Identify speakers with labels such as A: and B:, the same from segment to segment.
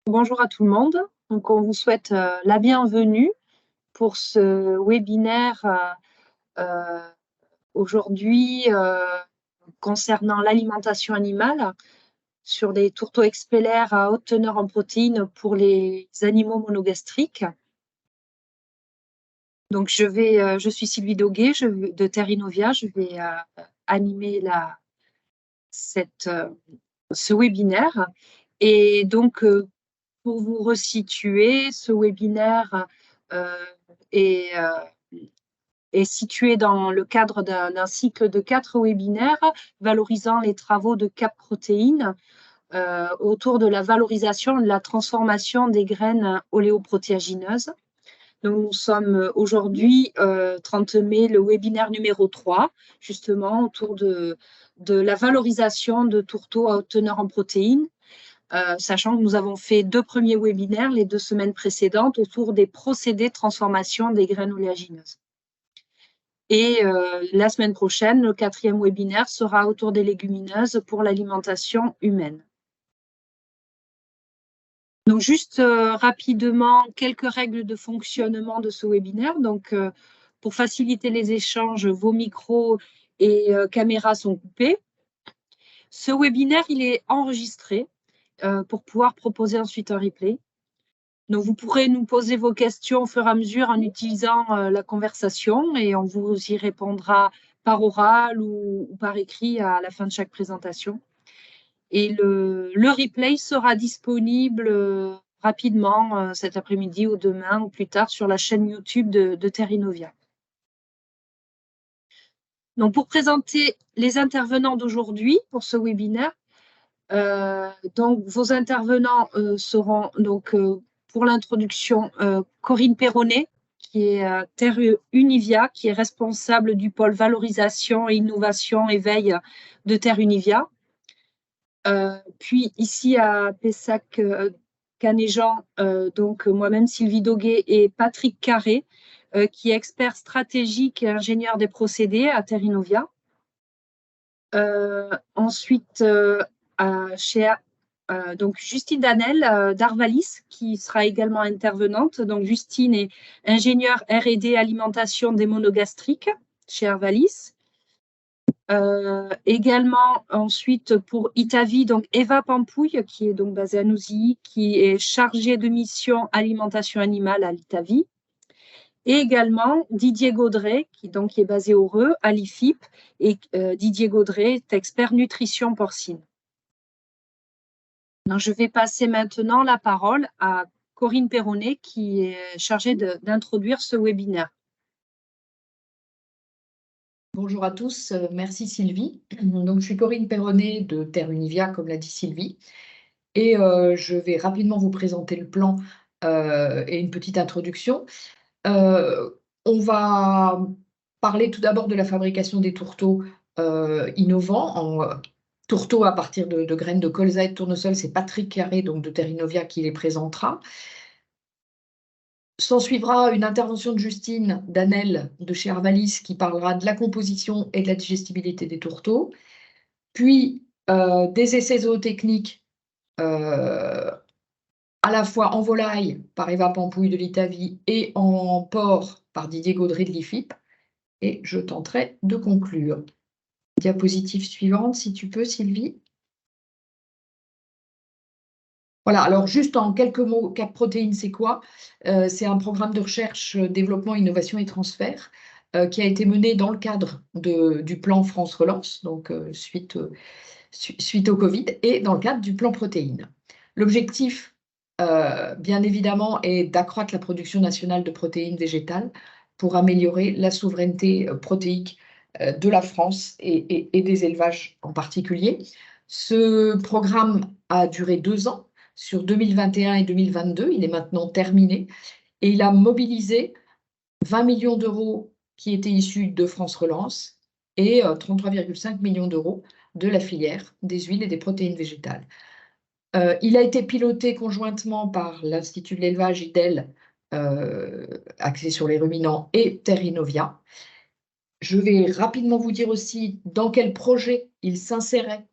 A: Bonjour à tout le monde. Donc, on vous souhaite la bienvenue pour ce webinaire euh, aujourd'hui concernant l'alimentation animale sur les tourteaux expellaires à haute teneur en protéines pour les animaux monogastriques. Donc, je suis Sylvie Doguet de Terrinovia. Je vais animer ce webinaire. Et donc, pour vous resituer, ce webinaire euh, est, est situé dans le cadre d'un cycle de 4 webinaires valorisant les travaux de Cap Protéines autour de la valorisation et de la transformation des graines oléoprotéagineuses. Donc, nous sommes aujourd'hui, 30 mai, le webinaire numéro 3, justement autour de la valorisation de tourteaux à haute teneur en protéines. Sachant que nous avons fait 2 premiers webinaires les 2 semaines précédentes autour des procédés de transformation des graines oléagineuses. Et la semaine prochaine, le 4e webinaire sera autour des légumineuses pour l'alimentation humaine. Donc, juste rapidement, quelques règles de fonctionnement de ce webinaire. Donc, pour faciliter les échanges, vos micros et caméras sont coupés. Ce webinaire, il est enregistré pour pouvoir proposer ensuite un replay. Donc, vous pourrez nous poser vos questions au fur et à mesure en utilisant la conversation et on vous y répondra par oral ou par écrit à la fin de chaque présentation. Et le replay sera disponible rapidement cet après-midi ou demain ou plus tard sur la chaîne YouTube de Terrinovia. Donc, pour présenter les intervenants d'aujourd'hui pour ce webinaire, donc vos intervenants seront donc pour l'introduction, Corinne Perronnet, qui est à Terre Univia, qui est responsable du pôle valorisation et innovation et veille de Terre Univia. Puis ici à Pessac Canéjan, donc moi-même Sylvie Doguet et Patrick Carré, qui est expert stratégique et ingénieur des procédés à Terre Innovia. Ensuite, chez donc Justine Danel d'Arvalis, qui sera également intervenante. Donc Justine est ingénieure R&D alimentation des monogastriques chez Arvalis. Également ensuite pour Itavi, donc Eva Pampouille, qui est donc basée à Nouzilly, qui est chargée de mission alimentation animale à l'Itavi. Et également Didier Gaudret, qui est basé au Reux, à l'IFIP, et Didier Gaudret est expert nutrition porcine. Donc, je vais passer maintenant la parole à Corinne Perronnet, qui est chargée d'introduire ce webinaire.
B: Bonjour à tous, merci Sylvie. Donc, je suis Corinne Perronnet de Terre Univia, comme l'a dit Sylvie, et je vais rapidement vous présenter le plan et une petite introduction. On va parler tout d'abord de la fabrication des tourteaux innovants en tourteaux à partir de graines de colza et de tournesol. C'est Patrick Carré, donc de Terre Innovia, qui les présentera. S'en suivra une intervention de Justine Danel de chez Arvalis qui parlera de la composition et de la digestibilité des tourteaux. Puis des essais zootechniques à la fois en volaille par Eva Pampouille de l'Itavi et en porc par Didier Gaudret de l'IFIP. Et je tenterai de conclure. Diapositive suivante, si tu peux, Sylvie. Voilà, alors juste en quelques mots, Cap Protéines, c'est quoi? C'est un programme de recherche, développement, innovation et transfert qui a été mené dans le cadre du plan France Relance, donc suite au Covid, et dans le cadre du plan protéines. L'objectif, bien évidemment, est d'accroître la production nationale de protéines végétales pour améliorer la souveraineté protéique de la France et des élevages en particulier. Ce programme a duré 2 ans, sur 2021 et 2022. Il est maintenant terminé et il a mobilisé 20 millions d'euros qui étaient issus de France Relance et 33,5 millions d'euros de la filière des huiles et des protéines végétales. Il a été piloté conjointement par l'Institut de l'élevage IDEL, axé sur les ruminants, et Terre Innovia. Je vais rapidement vous dire aussi dans quel projet il s'insérait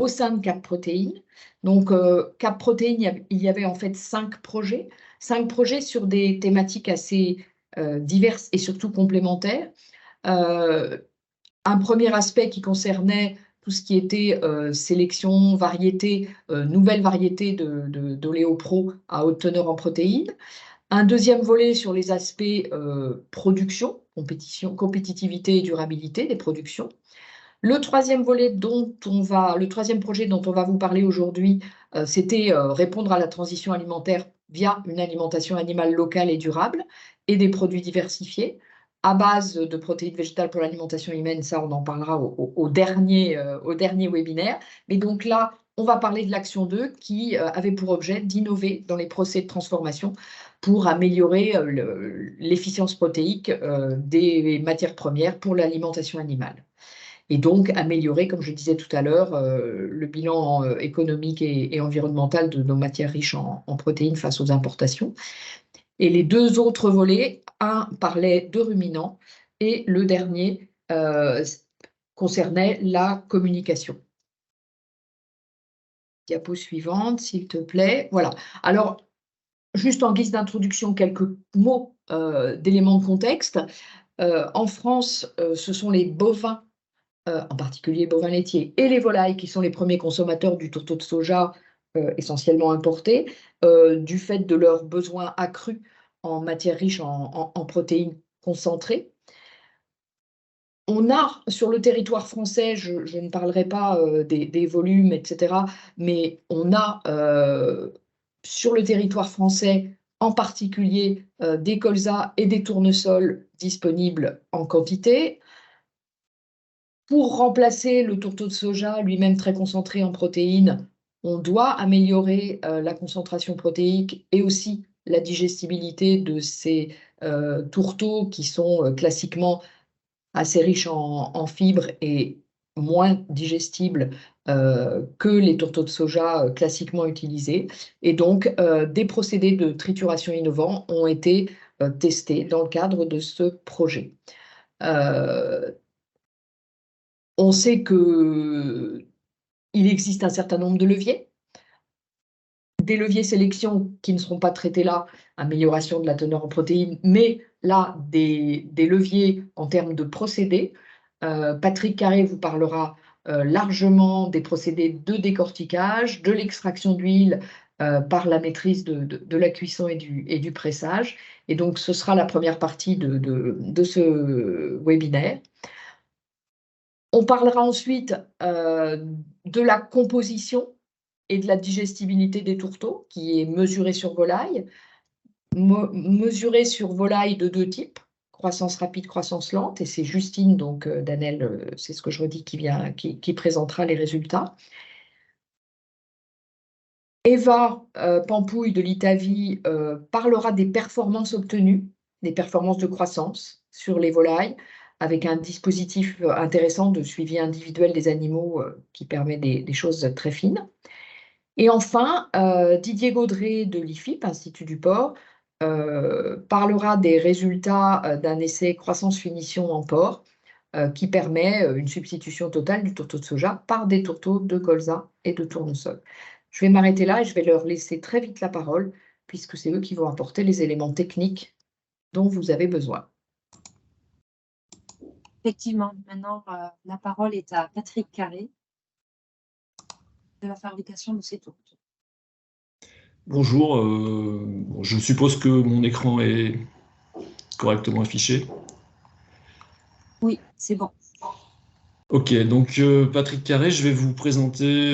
B: au sein de Cap Protéines. Donc, Cap Protéines, il y avait en fait 5 projets sur des thématiques assez diverses et surtout complémentaires. Un premier aspect qui concernait tout ce qui était sélection, variété, nouvelles variétés d'Oléopro à haute teneur en protéines. Un deuxième volet sur les aspects production, compétitivité et durabilité des productions. Le troisième projet dont on va vous parler aujourd'hui, c'était répondre à la transition alimentaire via une alimentation animale locale et durable et des produits diversifiés à base de protéines végétales pour l'alimentation humaine. Ça, on en parlera au dernier webinaire. Mais donc là, on va parler de l'action 2 qui avait pour objet d'innover dans les procès de transformation pour améliorer l'efficience protéique des matières premières pour l'alimentation animale. Et donc améliorer, comme je disais tout à l'heure, le bilan économique et environnemental de nos matières riches en protéines face aux importations. Et les deux autres volets, un parlait de ruminants et le dernier concernait la communication. Diapo suivante, s'il te plaît. Voilà. Alors, juste en guise d'introduction, quelques mots d'éléments de contexte. En France, ce sont les bovins, en particulier les bovins laitiers, et les volailles qui sont les premiers consommateurs du tourteau de soja essentiellement importé, du fait de leurs besoins accrus en matières riches en protéines concentrées. On a sur le territoire français, je ne parlerai pas des volumes, etc., mais on a sur le territoire français, en particulier des colzas et des tournesols disponibles en quantité. Pour remplacer le tourteau de soja, lui-même très concentré en protéines, on doit améliorer la concentration protéique et aussi la digestibilité de ces tourteaux qui sont classiquement assez riches en fibres et moins digestibles que les tourteaux de soja classiquement utilisés. Et donc, des procédés de trituration innovants ont été testés dans le cadre de ce projet. On sait qu'il existe un certain nombre de leviers. Des leviers sélection qui ne seront pas traités là, amélioration de la teneur en protéines, mais là, des leviers en termes de procédés. Patrick Carré vous parlera largement des procédés de décortiquage, de l'extraction d'huile par la maîtrise de la cuisson et du pressage. Et donc, ce sera la première partie de ce webinaire. On parlera ensuite de la composition et de la digestibilité des tourteaux, qui est mesurée sur volaille. Mesurée sur volaille de deux types, croissance rapide, croissance lente, et c'est Justine, donc Danel, c'est ce que je redis, qui présentera les résultats. Eva Pampouille de l'Itavi parlera des performances obtenues, des performances de croissance sur les volailles, avec un dispositif intéressant de suivi individuel des animaux qui permet des choses très fines. Et enfin, Didier Gaudré de l'IFIP, Institut du Porc, parlera des résultats d'un essai croissance-finition en porc qui permet une substitution totale du tourteau de soja par des tourteaux de colza et de tournesol. Je vais m'arrêter là et je vais leur laisser très vite la parole, puisque c'est eux qui vont apporter les éléments techniques dont vous avez besoin.
A: Effectivement, maintenant, la parole est à Patrick Carré de la fabrication de ces tourteaux.
C: Bonjour, je suppose que mon écran est correctement affiché.
A: Oui, c'est bon.
C: Ok, donc Patrick Carré, je vais vous présenter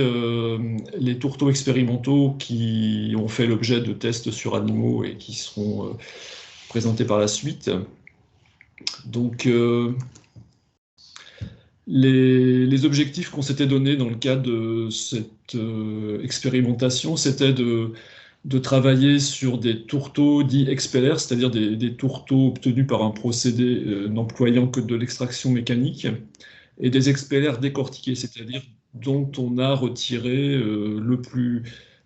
C: les tourteaux expérimentaux qui ont fait l'objet de tests sur animaux et qui seront présentés par la suite. Donc, les objectifs qu'on s'était donnés dans le cadre de cette expérimentation, c'était de travailler sur des tourteaux dits expeller, c'est-à-dire des tourteaux obtenus par un procédé n'employant que de l'extraction mécanique, et des expellers décortiqués, c'est-à-dire dont on a retiré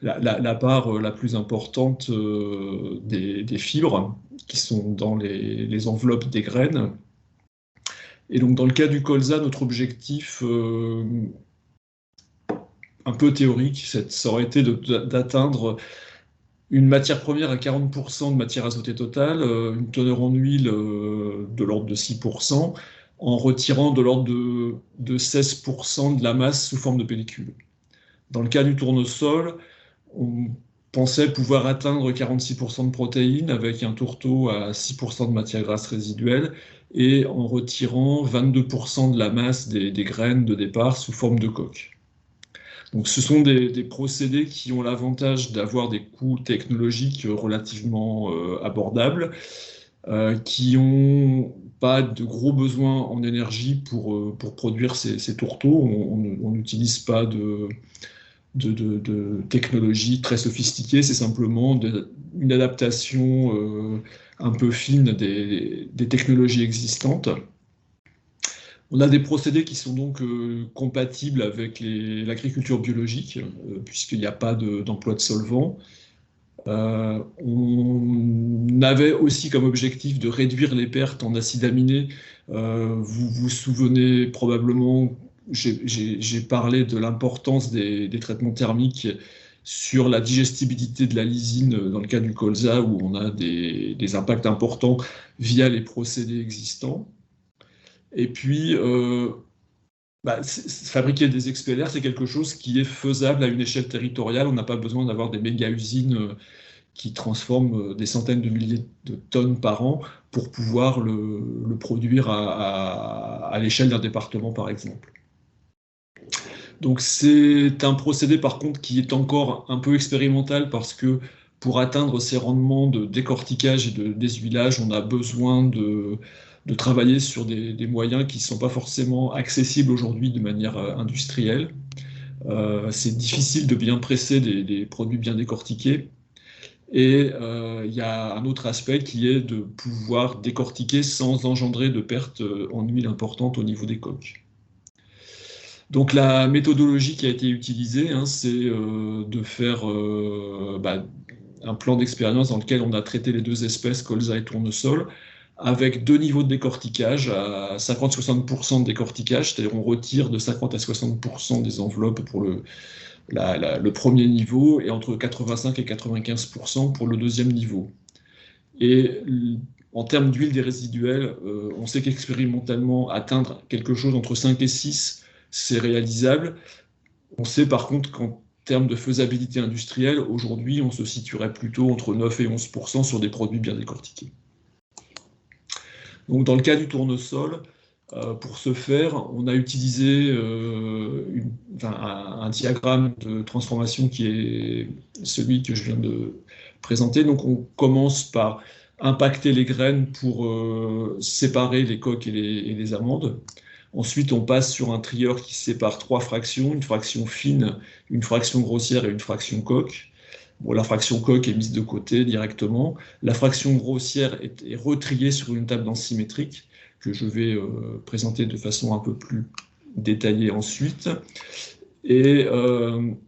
C: la part la plus importante des fibres qui sont dans les enveloppes des graines. Et donc dans le cas du colza, notre objectif un peu théorique. Ça aurait été d'atteindre une matière première à 40% de matière azotée totale, une teneur en huile de l'ordre de 6%, en retirant de l'ordre de 16% de la masse sous forme de pellicule. Dans le cas du tournesol, on pensait pouvoir atteindre 46% de protéines avec un tourteau à 6% de matière grasse résiduelle et en retirant 22% de la masse des graines de départ sous forme de coque. Donc ce sont des procédés qui ont l'avantage d'avoir des coûts technologiques relativement abordables, qui n'ont pas de gros besoins en énergie pour produire ces tourteaux. On n'utilise pas de technologie très sophistiquée, c'est simplement une adaptation un peu fine des technologies existantes. On a des procédés qui sont donc compatibles avec l'agriculture biologique, puisqu'il n'y a pas d'emploi de solvants. On avait aussi comme objectif de réduire les pertes en acides aminés. Vous vous souvenez probablement, j'ai parlé de l'importance des traitements thermiques sur la digestibilité de la lysine dans le cas du colza, où on a des impacts importants via les procédés existants. Et puis, fabriquer des expeller, c'est quelque chose qui est faisable à une échelle territoriale. On n'a pas besoin d'avoir des méga-usines qui transforment des centaines de milliers de tonnes par an pour pouvoir le produire à l'échelle d'un département, par exemple. Donc c'est un procédé, par contre, qui est encore un peu expérimental parce que pour atteindre ces rendements de décortiquage et de déshuilage, on a besoin de travailler sur des moyens qui ne sont pas forcément accessibles aujourd'hui de manière industrielle. C'est difficile de bien presser des produits bien décortiqués. Et il y a un autre aspect qui est de pouvoir décortiquer sans engendrer de pertes en huile importantes au niveau des coques. Donc la méthodologie qui a été utilisée, c'est de faire un plan d'expérience dans lequel on a traité les deux espèces, colza et tournesol, avec 2 niveaux de décortiquage à 50-60% de décortiquage, c'est-à-dire on retire de 50 à 60% des enveloppes pour le premier niveau et entre 85 et 95% pour le deuxième niveau. Et en termes d'huile des résiduels, on sait qu'expérimentalement, atteindre quelque chose entre 5 et 6, c'est réalisable. On sait par contre qu'en termes de faisabilité industrielle, aujourd'hui, on se situerait plutôt entre 9 et 11% sur des produits bien décortiqués. Donc, dans le cas du tournesol, pour ce faire, on a utilisé un diagramme de transformation qui est celui que je viens de présenter. Donc, on commence par impacter les graines pour séparer les coques et les amandes. Ensuite, on passe sur un trieur qui sépare 3 fractions, une fraction fine, une fraction grossière et une fraction coque. Bon, la fraction coque est mise de côté directement. La fraction grossière est retriée sur une table densimétrique que je vais présenter de façon un peu plus détaillée ensuite. Et une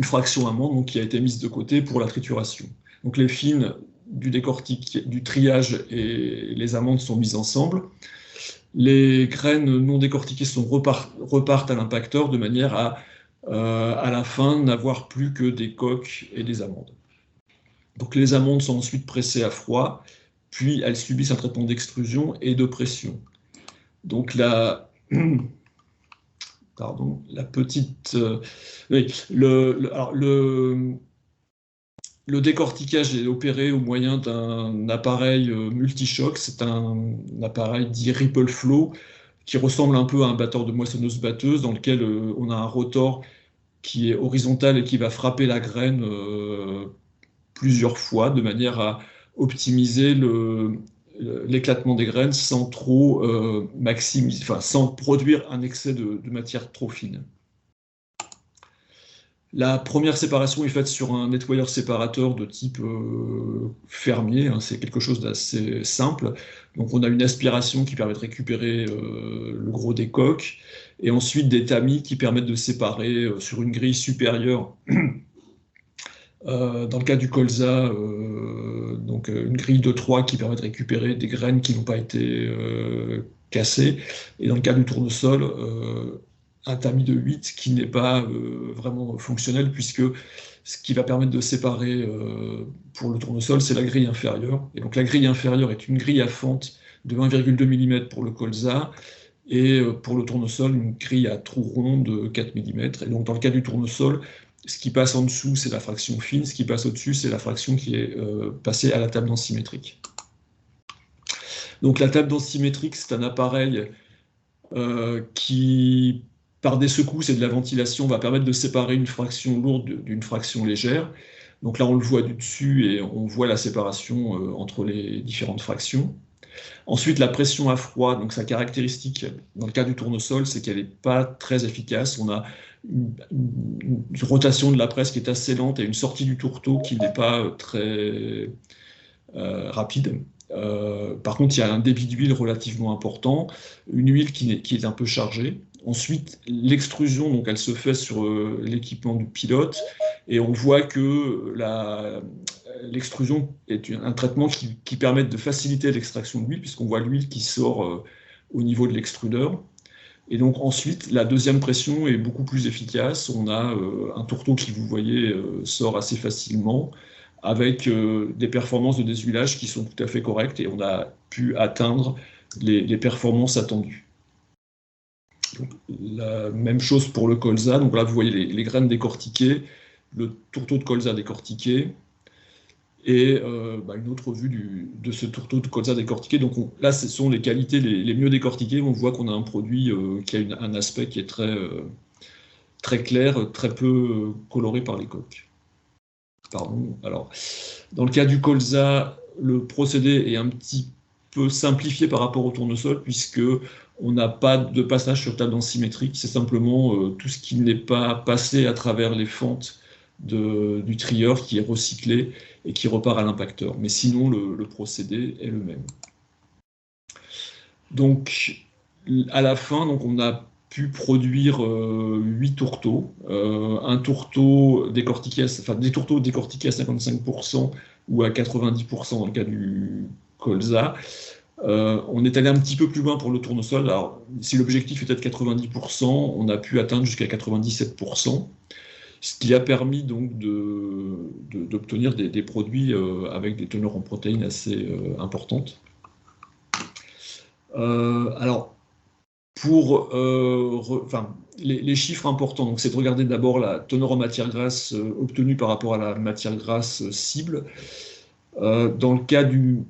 C: fraction amande donc, qui a été mise de côté pour la trituration. Donc les fines du triage et les amandes sont mises ensemble. Les graines non décortiquées repartent à l'impacteur de manière à la fin n'avoir plus que des coques et des amandes. Donc les amandes sont ensuite pressées à froid, puis elles subissent un traitement d'extrusion et de pression. Donc le décortiquage est opéré au moyen d'un appareil multichoc. C'est un appareil dit Ripple Flow qui ressemble un peu à un batteur de moissonneuse-batteuse dans lequel on a un rotor qui est horizontal et qui va frapper la graine plusieurs fois de manière à optimiser l'éclatement des graines sans trop sans produire un excès de matière trop fine. La première séparation est faite sur un nettoyeur séparateur de type fermier, c'est quelque chose d'assez simple. Donc on a une aspiration qui permet de récupérer le gros des coques, et ensuite des tamis qui permettent de séparer sur une grille supérieure. Dans le cas du colza, donc une grille de 3 qui permet de récupérer des graines qui n'ont pas été cassées. Et dans le cas du tournesol, un tamis de 8 qui n'est pas vraiment fonctionnel, puisque ce qui va permettre de séparer pour le tournesol, c'est la grille inférieure. Et donc la grille inférieure est une grille à fente de 1,2 mm pour le colza, et pour le tournesol, une grille à trou rond de 4 mm. Et donc dans le cas du tournesol, ce qui passe en dessous, c'est la fraction fine, ce qui passe au-dessus, c'est la fraction qui est passée à la table densimétrique. Donc la table densimétrique, c'est un appareil qui, par des secousses et de la ventilation, va permettre de séparer une fraction lourde d'une fraction légère. Donc là, on le voit du dessus et on voit la séparation entre les différentes fractions. Ensuite, la pression à froid, donc sa caractéristique dans le cas du tournesol, c'est qu'elle n'est pas très efficace. On a une rotation de la presse qui est assez lente et une sortie du tourteau qui n'est pas très rapide. Par contre, il y a un débit d'huile relativement important, une huile qui est un peu chargée. Ensuite, l'extrusion, donc elle se fait sur l'équipement du pilote, et on voit que l'extrusion est un traitement qui permet de faciliter l'extraction de l'huile, puisqu'on voit l'huile qui sort au niveau de l'extrudeur. Et donc ensuite, la deuxième pression est beaucoup plus efficace. On a un tourteau qui, vous voyez, sort assez facilement, avec des performances de déshuilage qui sont tout à fait correctes, et on a pu atteindre les performances attendues. Donc, la même chose pour le colza. Donc là, vous voyez les graines décortiquées, le tourteau de colza décortiqué, et une autre vue de ce tourteau de colza décortiqué. Donc là, ce sont les qualités les mieux décortiquées. On voit qu'on a un produit qui a un aspect qui est très clair, très peu coloré par les coques. Pardon. Alors, dans le cas du colza, le procédé est un petit peu simplifié par rapport au tournesol, puisque on n'a pas de passage sur table densimétrique. C'est simplement tout ce qui n'est pas passé à travers les fentes du trieur qui est recyclé et qui repart à l'impacteur. Mais sinon, le procédé est le même. Donc, à la fin, donc, on a pu produire 8 tourteaux, un tourteau décortiqué, des tourteaux décortiqués à 55% ou à 90% dans le cas du colza. On est allé un petit peu plus loin pour le tournesol. Alors, si l'objectif était de 90%, on a pu atteindre jusqu'à 97%, ce qui a permis donc d'obtenir des produits avec des teneurs en protéines assez importantes. Alors, pour les chiffres importants, c'est de regarder d'abord la teneur en matière grasse obtenue par rapport à la matière grasse cible. Dans le cas du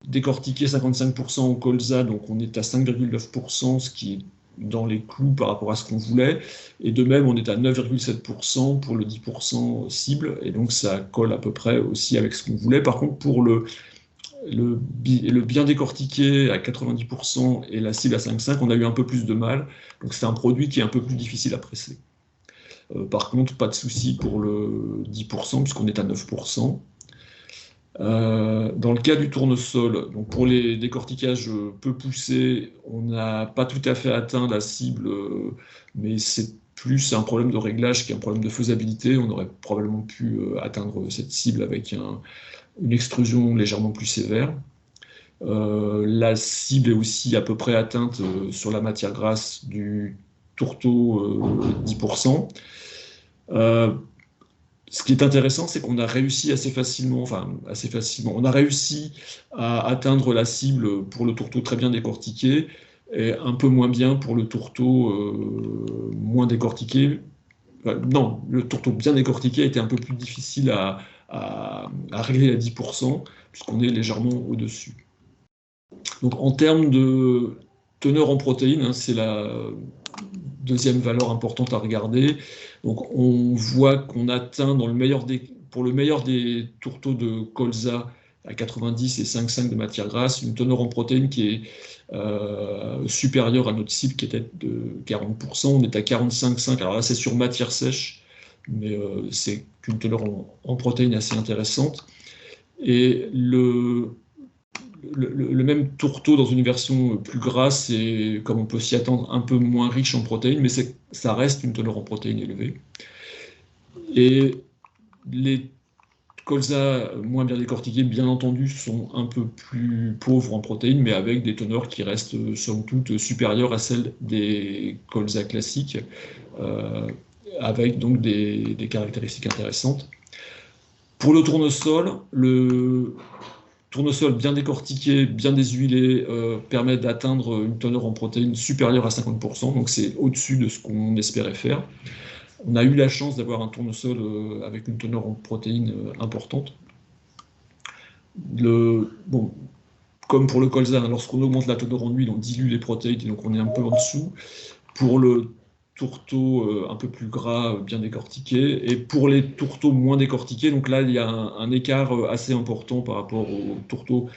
C: décortiqué 55% au colza, donc on est à 5,9%, ce qui est dans les clous par rapport à ce qu'on voulait, et de même on est à 9,7% pour le 10% cible, et donc ça colle à peu près aussi avec ce qu'on voulait. Par contre, pour le bien décortiqué à 90% et la cible à 5,5, on a eu un peu plus de mal, donc c'est un produit qui est un peu plus difficile à presser. Par contre, pas de souci pour le 10%, puisqu'on est à 9%. Dans le cas du tournesol, donc pour les décortiquages peu poussés, on n'a pas tout à fait atteint la cible, mais c'est plus un problème de réglage qu'un problème de faisabilité. On aurait probablement pu atteindre cette cible avec une extrusion légèrement plus sévère. La cible est aussi à peu près atteinte sur la matière grasse du tourteau 10%. Ce qui est intéressant, c'est qu'on a réussi assez facilement, on a réussi à atteindre la cible pour le tourteau très bien décortiqué, et un peu moins bien pour le tourteau moins décortiqué. Non, le tourteau bien décortiqué a été un peu plus difficile à régler à 10%, puisqu'on est légèrement au-dessus. Donc en termes de teneur en protéines, c'est la deuxième valeur importante à regarder. Donc on voit qu'on atteint pour le meilleur des tourteaux de colza à 90 et 5,5 de matière grasse, une teneur en protéines qui est supérieure à notre cible qui était de 40%. On est à 45,5. Alors là, c'est sur matière sèche, mais c'est une teneur en protéines assez intéressante. Et le même tourteau dans une version plus grasse et, comme on peut s'y attendre, un peu moins riche en protéines, mais ça reste une teneur en protéines élevée. Et les colza moins bien décortiqués, bien entendu, sont un peu plus pauvres en protéines, mais avec des teneurs qui restent somme toute supérieures à celles des colza classiques, avec donc des caractéristiques intéressantes. Pour le tournesol bien décortiqué, bien désuilé, permet d'atteindre une teneur en protéines supérieure à 50%, donc c'est au-dessus de ce qu'on espérait faire. On a eu la chance d'avoir un tournesol avec une teneur en protéines importante. Bon, comme pour le colza, lorsqu'on augmente la teneur en huile, on dilue les protéines, et donc on est un peu en dessous. Pour le tourteau un peu plus gras, bien décortiqué, et pour les tourteaux moins décortiqués, donc là il y a un écart assez important par rapport aux tourteaux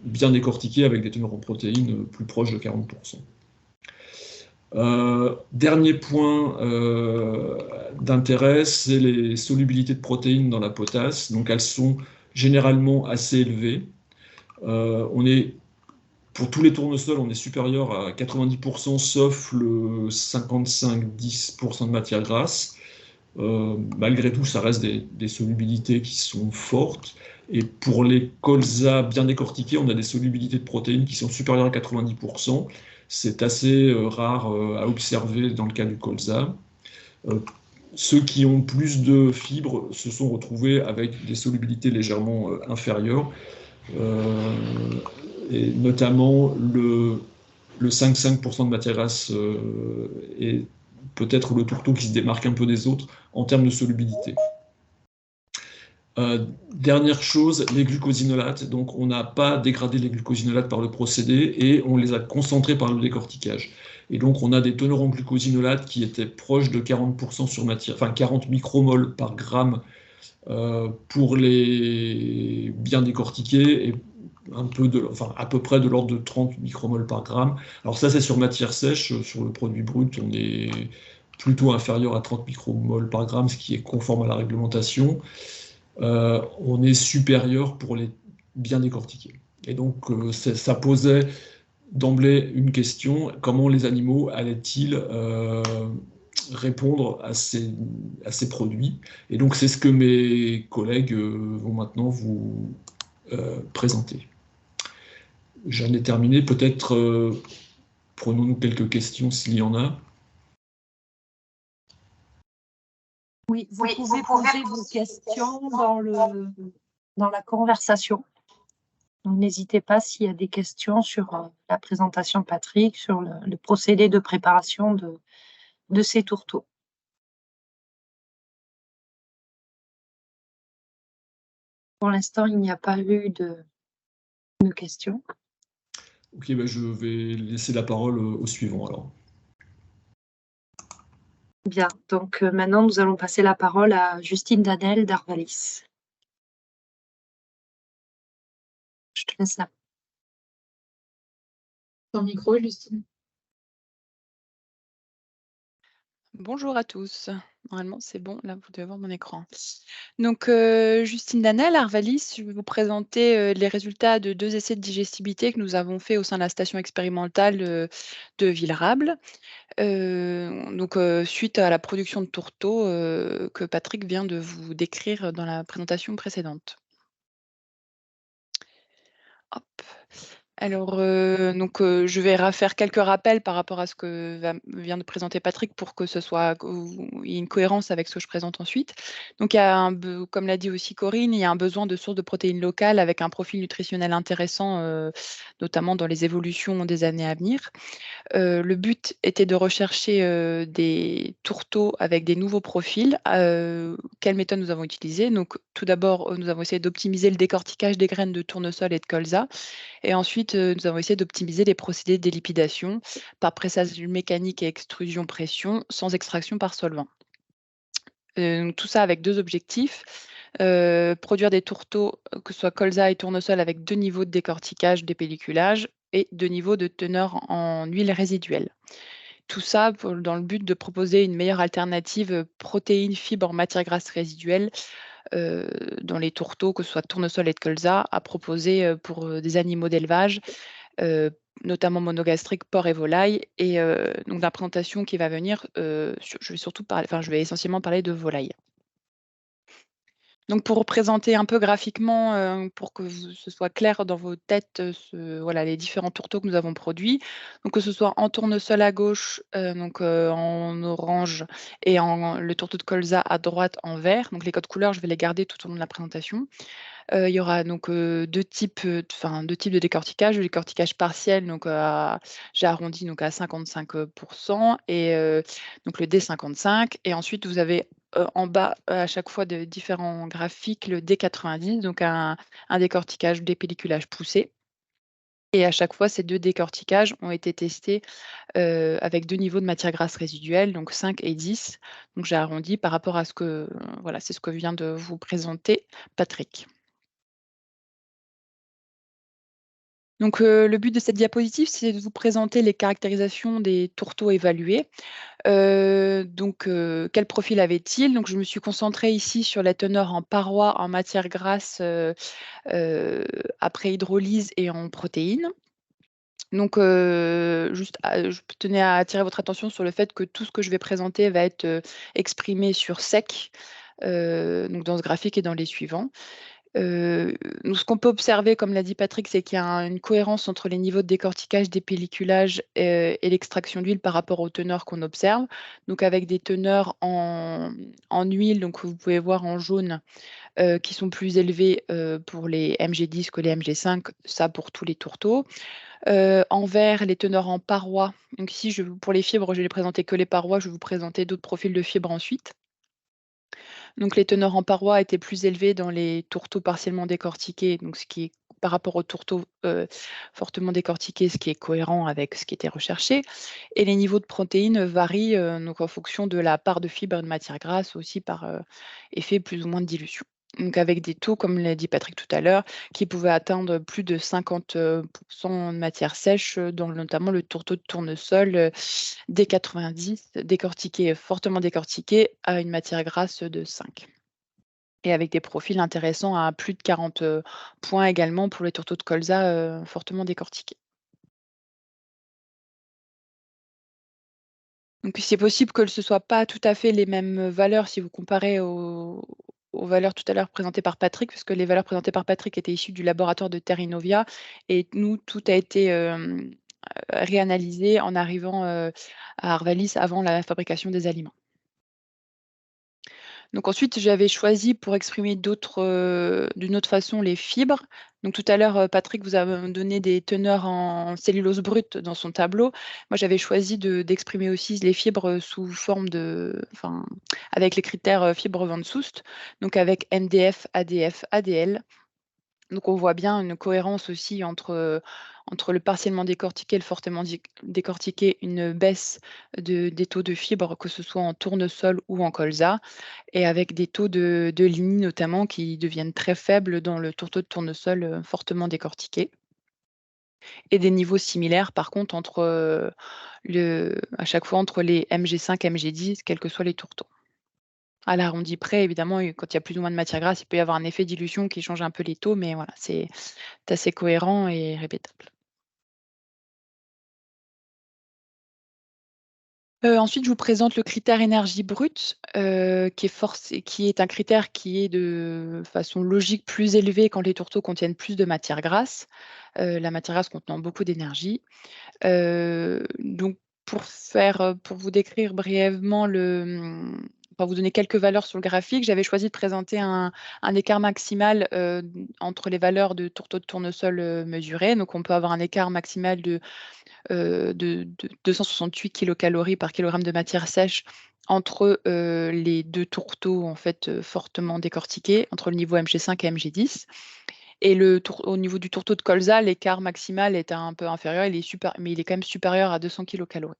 C: bien décortiqués avec des teneurs en protéines plus proches de 40%. Dernier point d'intérêt, c'est les solubilités de protéines dans la potasse. Donc elles sont généralement assez élevées. Pour tous les tournesols, on est supérieur à 90%, sauf le 55-10% de matière grasse. Malgré tout, ça reste des solubilités qui sont fortes. Et pour les colza bien décortiqués, on a des solubilités de protéines qui sont supérieures à 90%. C'est assez rare à observer dans le cas du colza. Ceux qui ont plus de fibres se sont retrouvés avec des solubilités légèrement inférieures. Et notamment le 5,5% de matière grasse est peut-être le tourteau qui se démarque un peu des autres en termes de solubilité. Dernière chose, les glucosinolates. Donc on n'a pas dégradé les glucosinolates par le procédé et on les a concentrés par le décortiquage. Et donc on a des teneurs en glucosinolates qui étaient proches de 40% sur matière, enfin 40 micromoles par gramme pour les bien décortiqués et à peu près de l'ordre de 30 micromoles par gramme. Alors ça, c'est sur matière sèche. Sur le produit brut, on est plutôt inférieur à 30 micromoles par gramme, ce qui est conforme à la réglementation. On est supérieur pour les bien décortiqués. Et donc, ça posait d'emblée une question: comment les animaux allaient-ils répondre à ces produits? Et donc, c'est ce que mes collègues vont maintenant vous présenter. J'en ai terminé. Peut-être prenons-nous quelques questions s'il y en a.
A: Oui, vous pouvez poser vos questions dans la conversation. N'hésitez pas s'il y a des questions sur la présentation de Patrick, sur le procédé de préparation de ces tourteaux. Pour l'instant, il n'y a pas eu de questions.
C: Ok, je vais laisser la parole au suivant alors.
A: Bien, donc maintenant nous allons passer la parole à Justine Danel d'Arvalis. Je te laisse là.
B: Ton micro, Justine.
D: Bonjour à tous. Normalement, c'est bon. Là, vous devez voir mon écran. Donc, Justine Danel, Arvalis, je vais vous présenter les résultats de 2 essais de digestibilité que nous avons faits au sein de la station expérimentale de Villerable. Suite à la production de tourteaux que Patrick vient de vous décrire dans la présentation précédente. Hop. Alors, je vais refaire quelques rappels par rapport à ce que vient de présenter Patrick pour que il y ait une cohérence avec ce que je présente ensuite. Donc, il y a comme l'a dit aussi Corinne, il y a un besoin de sources de protéines locales avec un profil nutritionnel intéressant, notamment dans les évolutions des années à venir. Le but était de rechercher des tourteaux avec des nouveaux profils. Quelle méthode nous avons utilisée? Donc, tout d'abord, nous avons essayé d'optimiser le décortiquage des graines de tournesol et de colza. Et ensuite, nous avons essayé d'optimiser les procédés d'élipidation par pressage mécanique et extrusion pression, sans extraction par solvant. Tout ça avec 2 objectifs. Produire des tourteaux, que ce soit colza et tournesol, avec 2 niveaux de décortiquage, dépelliculage et 2 niveaux de teneur en huile résiduelle. Tout ça dans le but de proposer une meilleure alternative protéines, fibres, matières grasses résiduelles dans les tourteaux, que ce soit de tournesol et de colza, à proposer pour des animaux d'élevage, notamment monogastriques, porcs et volailles. Et donc, la présentation qui va venir, je vais essentiellement parler de volailles. Donc pour représenter un peu graphiquement, pour que ce soit clair dans vos têtes, voilà, les différents tourteaux que nous avons produits. Donc que ce soit en tournesol à gauche, en orange et le tourteau de colza à droite en vert. Donc les codes couleurs, je vais les garder tout au long de la présentation. Il y aura donc deux types de décortiquage. Le décortiquage partiel, j'ai arrondi donc à 55% et donc le D55. Et ensuite, vous avez en bas à chaque fois de différents graphiques le D90, donc un décortiquage, dépelliculage poussé. Et à chaque fois, ces deux décortiquages ont été testés avec deux niveaux de matière grasse résiduelle, donc 5 et 10. Donc j'ai arrondi par rapport à voilà, c'est ce que vient de vous présenter Patrick. Donc, le but de cette diapositive, c'est de vous présenter les caractérisations des tourteaux évalués. Quel profil avait-il? Donc, je me suis concentrée ici sur la teneur en parois, en matière grasse, après hydrolyse et en protéines. Donc, je tenais à attirer votre attention sur le fait que tout ce que je vais présenter va être exprimé sur sec, donc dans ce graphique et dans les suivants. Donc ce qu'on peut observer, comme l'a dit Patrick, c'est qu'il y a une cohérence entre les niveaux de décortiquage, dépelliculage et l'extraction d'huile par rapport aux teneurs qu'on observe. Donc avec des teneurs en huile, donc vous pouvez voir en jaune, qui sont plus élevées pour les MG10 que les MG5, ça pour tous les tourteaux. En vert, les teneurs en parois. Donc ici, pour les fibres, je vais présenter que les parois, je vais vous présenter d'autres profils de fibres ensuite. Donc les teneurs en parois étaient plus élevées dans les tourteaux partiellement décortiqués, donc ce qui est par rapport aux tourteaux fortement décortiqués, ce qui est cohérent avec ce qui était recherché. Et les niveaux de protéines varient donc en fonction de la part de fibres et de matière grasse, aussi par effet plus ou moins de dilution. Donc avec des taux, comme l'a dit Patrick tout à l'heure, qui pouvaient atteindre plus de 50% de matière sèche, dans notamment le tourteau de tournesol D90, fortement décortiqué, à une matière grasse de 5. Et avec des profils intéressants à plus de 40 points également pour les tourteaux de colza fortement décortiqués. Donc c'est possible que ce ne soit pas tout à fait les mêmes valeurs si vous comparez aux valeurs tout à l'heure présentées par Patrick, parce que les valeurs présentées par Patrick étaient issues du laboratoire de Terrinovia et nous, tout a été réanalysé en arrivant à Arvalis avant la fabrication des aliments. Donc ensuite, j'avais choisi pour exprimer d'une autre façon les fibres. Donc tout à l'heure, Patrick vous a donné des teneurs en cellulose brute dans son tableau. Moi, j'avais choisi d'exprimer aussi les fibres sous forme avec les critères fibres Van Soest, donc avec MDF, ADF, ADL. Donc on voit bien une cohérence aussi entre le partiellement décortiqué et le fortement décortiqué, une baisse des taux de fibres, que ce soit en tournesol ou en colza, et avec des taux de lignine notamment qui deviennent très faibles dans le tourteau de tournesol fortement décortiqué. Et des niveaux similaires par contre à chaque fois entre les MG5 et MG10, quels que soient les tourteaux. À l'arrondi près, évidemment, quand il y a plus ou moins de matière grasse, il peut y avoir un effet dilution qui change un peu les taux, mais voilà, c'est assez cohérent et répétable. Ensuite, je vous présente le critère énergie brute, qui est un critère qui est de façon logique plus élevé quand les tourteaux contiennent plus de matière grasse, la matière grasse contenant beaucoup d'énergie. Donc pour vous décrire brièvement vous donner quelques valeurs sur le graphique, j'avais choisi de présenter un écart maximal entre les valeurs de tourteaux de tournesol mesurés. Donc on peut avoir un écart maximal de 268 kilocalories par kilogramme de matière sèche entre les deux tourteaux en fait fortement décortiqués, entre le niveau MG5 et MG10. Et au niveau du tourteau de colza, l'écart maximal est un peu inférieur, mais il est quand même supérieur à 200 kilocalories.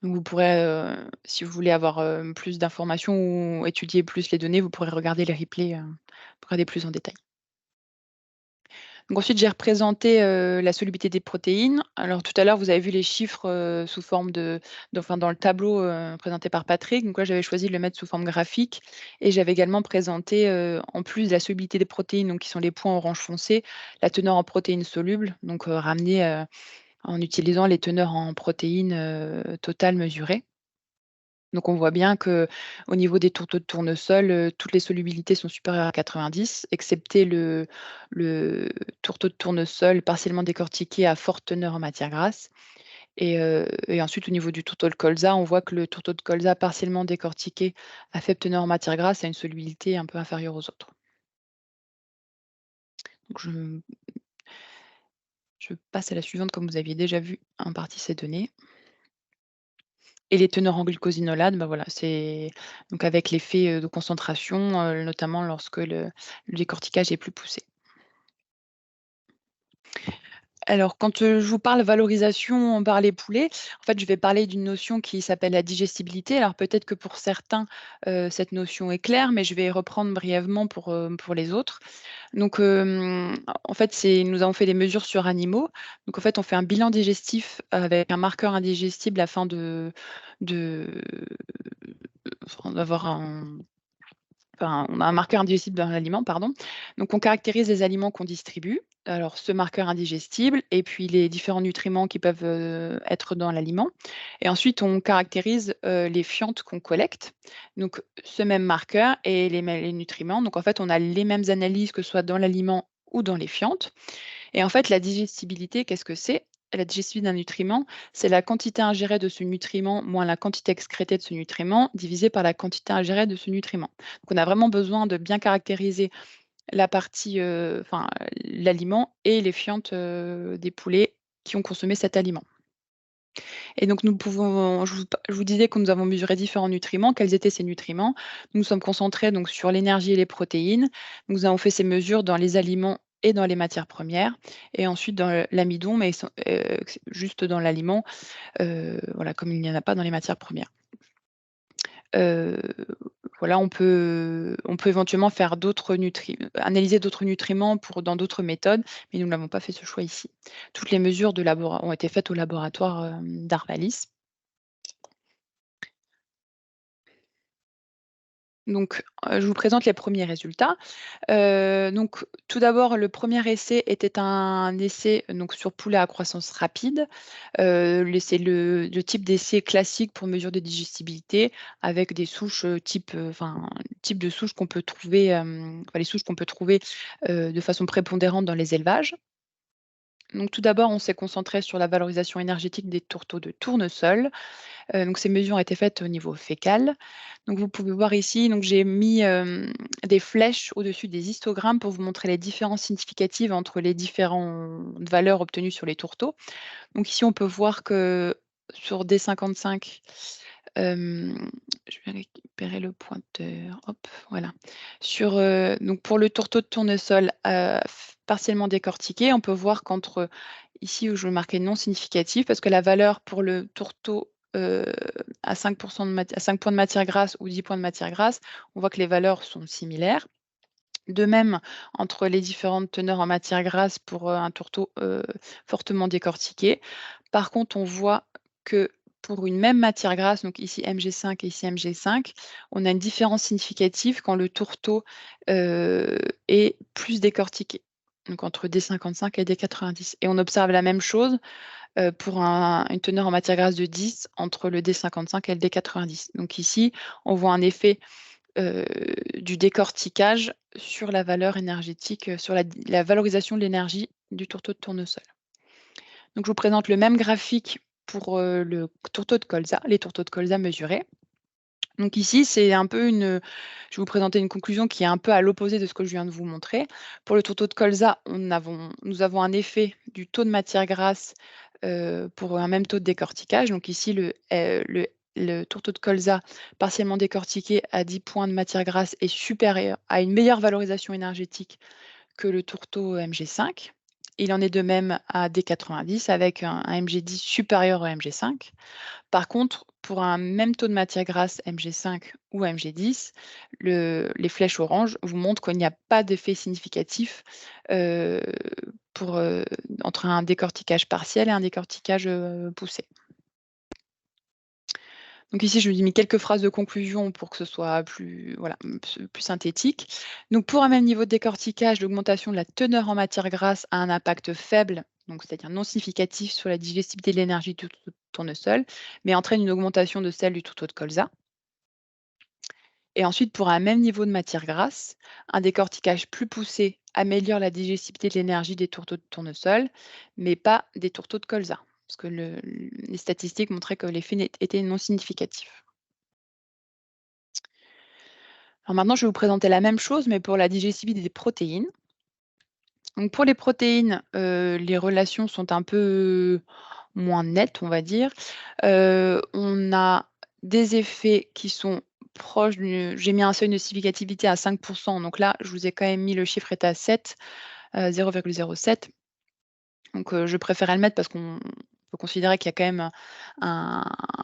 D: Donc vous pourrez, si vous voulez avoir plus d'informations ou étudier plus les données, vous pourrez regarder les replays pour regarder plus en détail. Donc ensuite, j'ai représenté la solubilité des protéines. Alors tout à l'heure, vous avez vu les chiffres sous forme dans le tableau présenté par Patrick. Donc là, j'avais choisi de le mettre sous forme graphique. Et j'avais également présenté, en plus de la solubilité des protéines, donc qui sont les points orange foncé, la teneur en protéines solubles, donc ramenée en utilisant les teneurs en protéines totales mesurées. Donc on voit bien qu'au niveau des tourteaux de tournesol, toutes les solubilités sont supérieures à 90, excepté le tourteau de tournesol partiellement décortiqué à forte teneur en matière grasse. Et ensuite, au niveau du tourteau de colza, on voit que le tourteau de colza partiellement décortiqué à faible teneur en matière grasse a une solubilité un peu inférieure aux autres. Donc je passe à la suivante, comme vous aviez déjà vu en partie ces données. Et les teneurs en glucosinolate, bah voilà, c'est donc avec l'effet de concentration, notamment lorsque le décortiquage est plus poussé. Alors, quand je vous parle valorisation par les poulets, en fait, je vais parler d'une notion qui s'appelle la digestibilité. Alors, peut-être que pour certains, cette notion est claire, mais je vais reprendre brièvement pour les autres. Donc, en fait, nous avons fait des mesures sur animaux. Donc, en fait, on fait un bilan digestif avec un marqueur indigestible afin d'avoir on a un marqueur indigestible dans l'aliment, pardon. Donc, on caractérise les aliments qu'on distribue. Alors, ce marqueur indigestible et puis les différents nutriments qui peuvent être dans l'aliment. Et ensuite, on caractérise les fientes qu'on collecte. Donc, ce même marqueur et les nutriments. Donc, en fait, on a les mêmes analyses que ce soit dans l'aliment ou dans les fientes. Et en fait, la digestibilité, qu'est-ce que c'est? La digestibilité d'un nutriment, c'est la quantité ingérée de ce nutriment moins la quantité excrétée de ce nutriment divisée par la quantité ingérée de ce nutriment. Donc, on a vraiment besoin de bien caractériser la partie, l'aliment et les fientes des poulets qui ont consommé cet aliment. Et donc, je vous disais que nous avons mesuré différents nutriments. Quels étaient ces nutriments? Nous sommes concentrés donc sur l'énergie et les protéines. Nous avons fait ces mesures dans les aliments et dans les matières premières, et ensuite dans l'amidon, mais juste dans l'aliment, voilà, comme il n'y en a pas dans les matières premières. Voilà, on peut éventuellement faire analyser d'autres nutriments dans d'autres méthodes, mais nous ne l'avons pas fait ce choix ici. Toutes les mesures ont été faites au laboratoire d'Arvalis. Donc, je vous présente les premiers résultats. Donc, tout d'abord, le premier essai était un essai donc, sur poulet à croissance rapide. C'est le type d'essai classique pour mesure de digestibilité avec des souches type de souches qu'on peut trouver, les souches qu'on peut trouver de façon prépondérante dans les élevages. Donc, tout d'abord, on s'est concentré sur la valorisation énergétique des tourteaux de tournesol. Donc ces mesures ont été faites au niveau fécal. Donc vous pouvez voir ici, donc j'ai mis des flèches au-dessus des histogrammes pour vous montrer les différences significatives entre les différentes valeurs obtenues sur les tourteaux. Donc ici, on peut voir que sur D55, je vais récupérer le pointeur. Hop, voilà. Donc pour le tourteau de tournesol partiellement décortiqué, on peut voir ici où je vais marquer non significatif, parce que la valeur pour le tourteau à 5 points de matière grasse ou 10 points de matière grasse, on voit que les valeurs sont similaires. De même, entre les différentes teneurs en matière grasse pour un tourteau fortement décortiqué. Par contre, on voit que pour une même matière grasse, donc ici Mg5 et ici Mg5, on a une différence significative quand le tourteau est plus décortiqué, donc entre D55 et D90. Et on observe la même chose pour une teneur en matière grasse de 10 entre le D55 et le D90. Donc ici, on voit un effet du décortiquage sur la valeur énergétique, sur la valorisation de l'énergie du tourteau de tournesol. Donc je vous présente le même graphique pour le tourteau de colza, les tourteaux de colza mesurés. Donc ici, c'est un peu je vais vous présenter une conclusion qui est un peu à l'opposé de ce que je viens de vous montrer. Pour le tourteau de colza, nous avons un effet du taux de matière grasse pour un même taux de décortiquage. Donc ici, le tourteau de colza partiellement décortiqué à 10 points de matière grasse est supérieur à une meilleure valorisation énergétique que le tourteau Mg5. Il en est de même à D90 avec un Mg10 supérieur au Mg5. Par contre, pour un même taux de matière grasse Mg5 ou Mg10, les flèches oranges vous montrent qu'il n'y a pas d'effet significatif entre un décortiquage partiel et un décortiquage poussé. Donc ici, je vous ai mis quelques phrases de conclusion pour que ce soit plus synthétique. Donc pour un même niveau de décortiquage, l'augmentation de la teneur en matière grasse a un impact faible, donc c'est-à-dire non significatif sur la digestibilité de l'énergie du tournesol, mais entraîne une augmentation de celle du tourteau de colza. Et ensuite, pour un même niveau de matière grasse, un décortiquage plus poussé améliore la digestibilité de l'énergie des tourteaux de tournesol, mais pas des tourteaux de colza, parce que les statistiques montraient que l'effet était non significatif. Alors maintenant, je vais vous présenter la même chose, mais pour la digestibilité des protéines. Donc pour les protéines, les relations sont un peu moins nettes, on va dire. On a des effets qui sont proches j'ai mis un seuil de significativité à 5 donc là, je vous ai quand même mis le chiffre est à 7, 0,07. Donc je préférais le mettre parce qu'on peut considérer qu'il y a quand même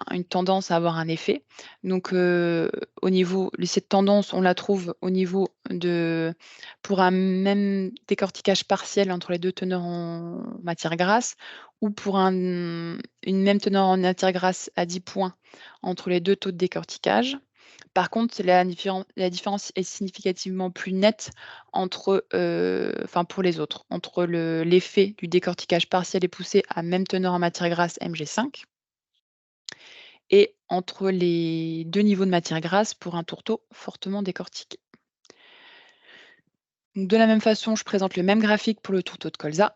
D: une tendance à avoir un effet. Donc au niveau cette tendance, on la trouve au niveau de pour un même décortiquage partiel entre les 2 teneurs en matière grasse ou pour une même teneur en matière grasse à 10 points entre les 2 taux de décortiquage. Par contre, la différence est significativement plus nette entre, pour les autres, entre l'effet du décortiquage partiel et poussé à même teneur en matière grasse Mg5 et entre les 2 niveaux de matière grasse pour un tourteau fortement décortiqué. Donc, de la même façon, je présente le même graphique pour le tourteau de colza.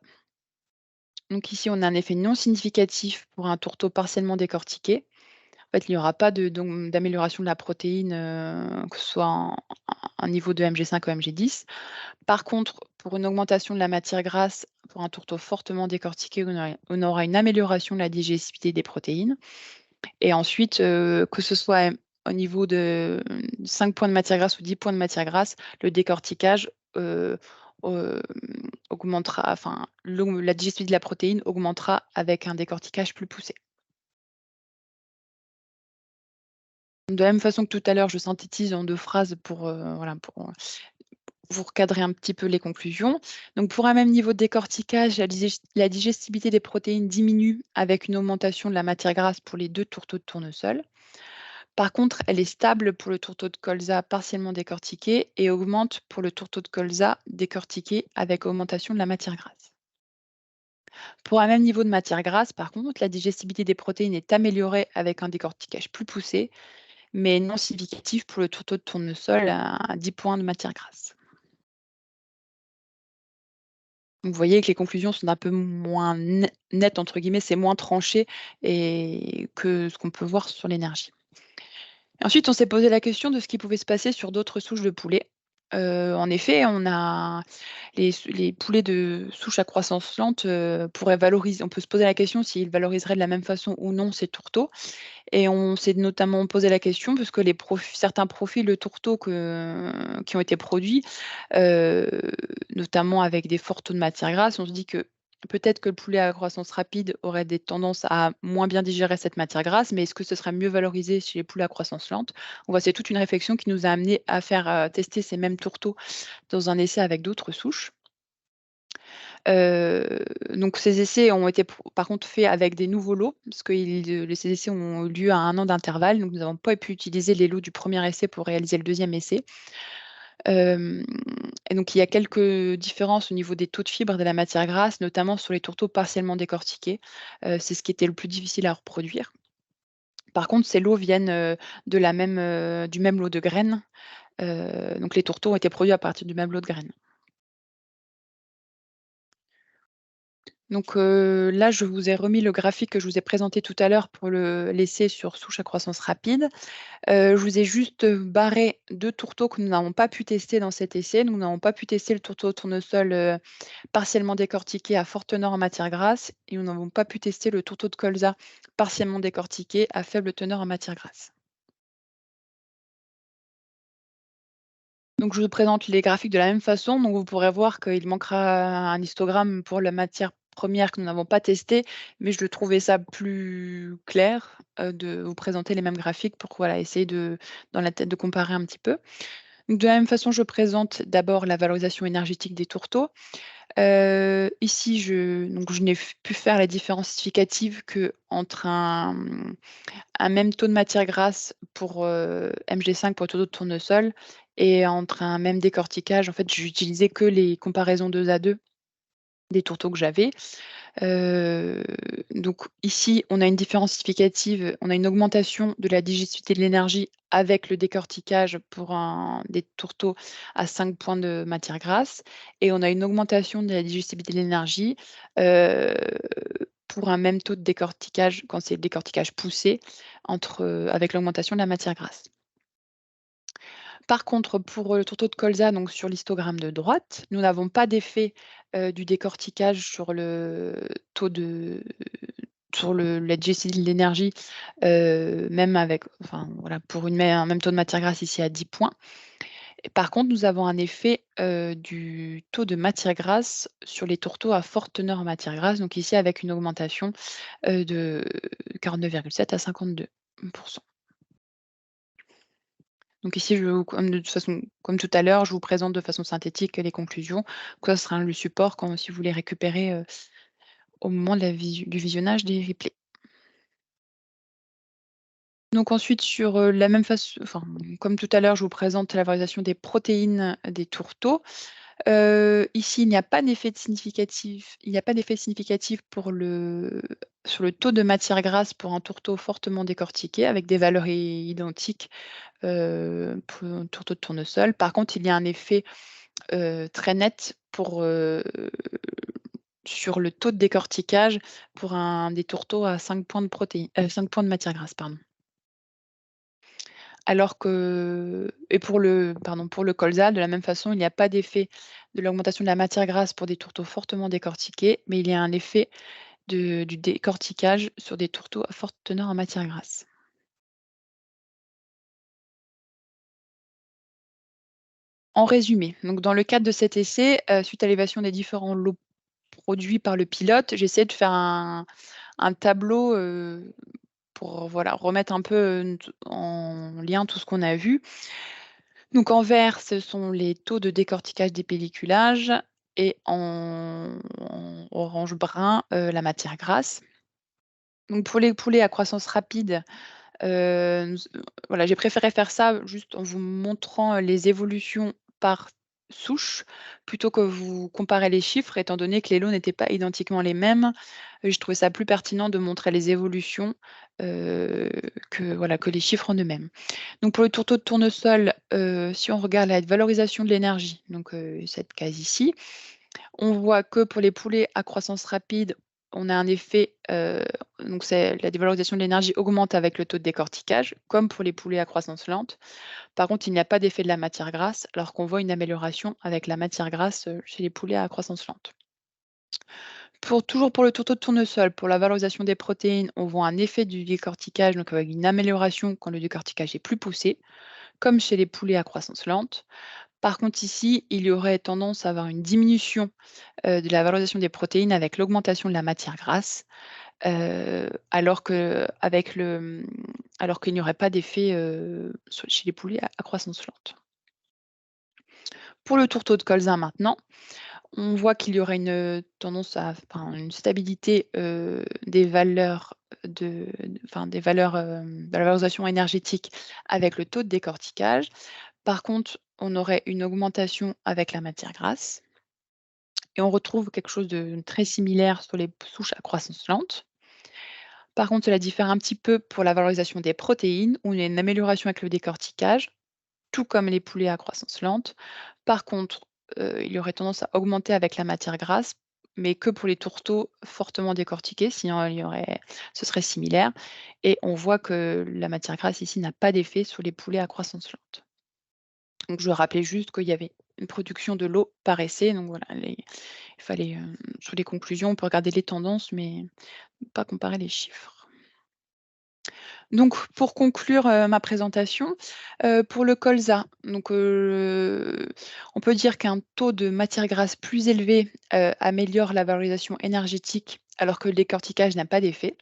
D: Donc ici, on a un effet non significatif pour un tourteau partiellement décortiqué. En fait, il n'y aura pas d'amélioration de la protéine, que ce soit un niveau de Mg5 ou Mg10. Par contre, pour une augmentation de la matière grasse, pour un tourteau fortement décortiqué, on aura une amélioration de la digestibilité des protéines. Et ensuite, que ce soit au niveau de 5 points de matière grasse ou 10 points de matière grasse, le décortiquage augmentera, la digestibilité de la protéine augmentera avec un décortiquage plus poussé. De la même façon que tout à l'heure, je synthétise en 2 phrases pour vous recadrer un petit peu les conclusions. Donc pour un même niveau de décortiquage, la digestibilité des protéines diminue avec une augmentation de la matière grasse pour les 2 tourteaux de tournesol. Par contre, elle est stable pour le tourteau de colza partiellement décortiqué et augmente pour le tourteau de colza décortiqué avec augmentation de la matière grasse. Pour un même niveau de matière grasse, par contre, la digestibilité des protéines est améliorée avec un décortiquage plus poussé, mais non significatif pour le tourteau de tournesol à 10 points de matière grasse. Vous voyez que les conclusions sont un peu moins nettes, entre guillemets, c'est moins tranché que ce qu'on peut voir sur l'énergie. Ensuite, on s'est posé la question de ce qui pouvait se passer sur d'autres souches de poulets. En effet, on a les poulets de souche à croissance lente pourraient valoriser. On peut se poser la question s'ils valoriseraient de la même façon ou non ces tourteaux. Et on s'est notamment posé la question parce que certains profils de tourteaux qui ont été produits, notamment avec des forts taux de matière grasse, on se dit que peut-être que le poulet à croissance rapide aurait des tendances à moins bien digérer cette matière grasse, mais est-ce que ce serait mieux valorisé chez les poulets à croissance lente? C'est toute une réflexion qui nous a amené à faire tester ces mêmes tourteaux dans un essai avec d'autres souches. Donc ces essais ont été par contre faits avec des nouveaux lots, parce que ces essais ont eu lieu à 1 an d'intervalle, donc nous n'avons pas pu utiliser les lots du premier essai pour réaliser le deuxième essai. Et donc il y a quelques différences au niveau des taux de fibres de la matière grasse, notamment sur les tourteaux partiellement décortiqués. C'est ce qui était le plus difficile à reproduire. Par contre, ces lots viennent du même lot de graines. Donc les tourteaux ont été produits à partir du même lot de graines. Donc là, je vous ai remis le graphique que je vous ai présenté tout à l'heure pour l'essai sur souche à croissance rapide. Je vous ai juste barré 2 tourteaux que nous n'avons pas pu tester dans cet essai. Nous n'avons pas pu tester le tourteau tournesol partiellement décortiqué à forte teneur en matière grasse et nous n'avons pas pu tester le tourteau de colza partiellement décortiqué à faible teneur en matière grasse. Donc je vous présente les graphiques de la même façon. Donc vous pourrez voir qu'il manquera un histogramme pour la matière première que nous n'avons pas testée, mais je trouvais ça plus clair de vous présenter les mêmes graphiques pour essayer dans la tête de comparer un petit peu. Donc, de la même façon, je présente d'abord la valorisation énergétique des tourteaux. Ici, je n'ai pu faire la différence significative qu'entre un même taux de matière grasse pour Mg5 pour le taux de tournesol et entre un même décortiquage. En fait, j'utilisais que les comparaisons 2 à 2 des tourteaux que j'avais. Donc ici, on a une différence significative, on a une augmentation de la digestibilité de l'énergie avec le décortiquage pour des tourteaux à 5 points de matière grasse, et on a une augmentation de la digestibilité de l'énergie pour un même taux de décortiquage quand c'est le décortiquage poussé avec l'augmentation de la matière grasse. Par contre, pour le tourteau de colza, donc sur l'histogramme de droite, nous n'avons pas d'effet du décortiquage sur le taux sur la digestibilité de l'énergie, même avec, enfin voilà, pour un même taux de matière grasse ici à 10 points. Et par contre, nous avons un effet du taux de matière grasse sur les tourteaux à forte teneur en matière grasse, donc ici avec une augmentation de 49,7 à 52%. Donc ici, de toute façon, comme tout à l'heure, je vous présente de façon synthétique les conclusions. Ça sera le support si vous voulez récupérer au moment du visionnage des replays. Donc ensuite, sur la même façon, enfin, comme tout à l'heure, je vous présente la valorisation des protéines des tourteaux. Ici, il n'y a pas d'effet significatif sur le taux de matière grasse pour un tourteau fortement décortiqué avec des valeurs identiques pour un tourteau de tournesol. Par contre, il y a un effet très net sur le taux de décortiquage pour des tourteaux à 5 points de matière grasse, pardon. Alors que, et pour le colza, de la même façon, il n'y a pas d'effet de l'augmentation de la matière grasse pour des tourteaux fortement décortiqués, mais il y a un effet du décortiquage sur des tourteaux à forte teneur en matière grasse. En résumé, donc dans le cadre de cet essai, suite à l'évaluation des différents lots produits par le pilote, j'essaie de faire un tableau pour remettre un peu en lien tout ce qu'on a vu. Donc en vert, ce sont les taux de décortiquage des pelliculages, et en orange-brun, la matière grasse. Donc pour les poulets à croissance rapide, j'ai préféré faire ça juste en vous montrant les évolutions par souche, plutôt que vous comparer les chiffres, étant donné que les lots n'étaient pas identiquement les mêmes. Je trouvais ça plus pertinent de montrer les évolutions que les chiffres en eux-mêmes. Donc pour le tourteau de tournesol, si on regarde la valorisation de l'énergie, donc cette case ici, on voit que pour les poulets à croissance rapide, on a un effet, donc la dévalorisation de l'énergie augmente avec le taux de décortiquage, comme pour les poulets à croissance lente. Par contre, il n'y a pas d'effet de la matière grasse, alors qu'on voit une amélioration avec la matière grasse chez les poulets à croissance lente. Toujours pour le tourteau de tournesol, pour la valorisation des protéines, on voit un effet du décortiquage, donc avec une amélioration quand le décortiquage est plus poussé, comme chez les poulets à croissance lente. Par contre, ici, il y aurait tendance à avoir une diminution de la valorisation des protéines avec l'augmentation de la matière grasse, alors qu'il n'y aurait pas d'effet chez les poulets à croissance lente. Pour le tourteau de colza maintenant, on voit qu'il y aurait une tendance une stabilité des valeurs de la valorisation énergétique avec le taux de décortiquage. Par contre, on aurait une augmentation avec la matière grasse, et on retrouve quelque chose de très similaire sur les souches à croissance lente. Par contre, cela diffère un petit peu pour la valorisation des protéines, où il y a une amélioration avec le décortiquage, tout comme les poulets à croissance lente. Par contre, il y aurait tendance à augmenter avec la matière grasse, mais que pour les tourteaux fortement décortiqués, sinon ce serait similaire. Et on voit que la matière grasse ici n'a pas d'effet sur les poulets à croissance lente. Donc je rappelais juste qu'il y avait une production de l'eau par essai. Donc voilà, il fallait, sur les conclusions, on peut regarder les tendances, mais pas comparer les chiffres. Donc pour conclure ma présentation, pour le colza, donc, on peut dire qu'un taux de matière grasse plus élevé améliore la valorisation énergétique, alors que le décortiquage n'a pas d'effet.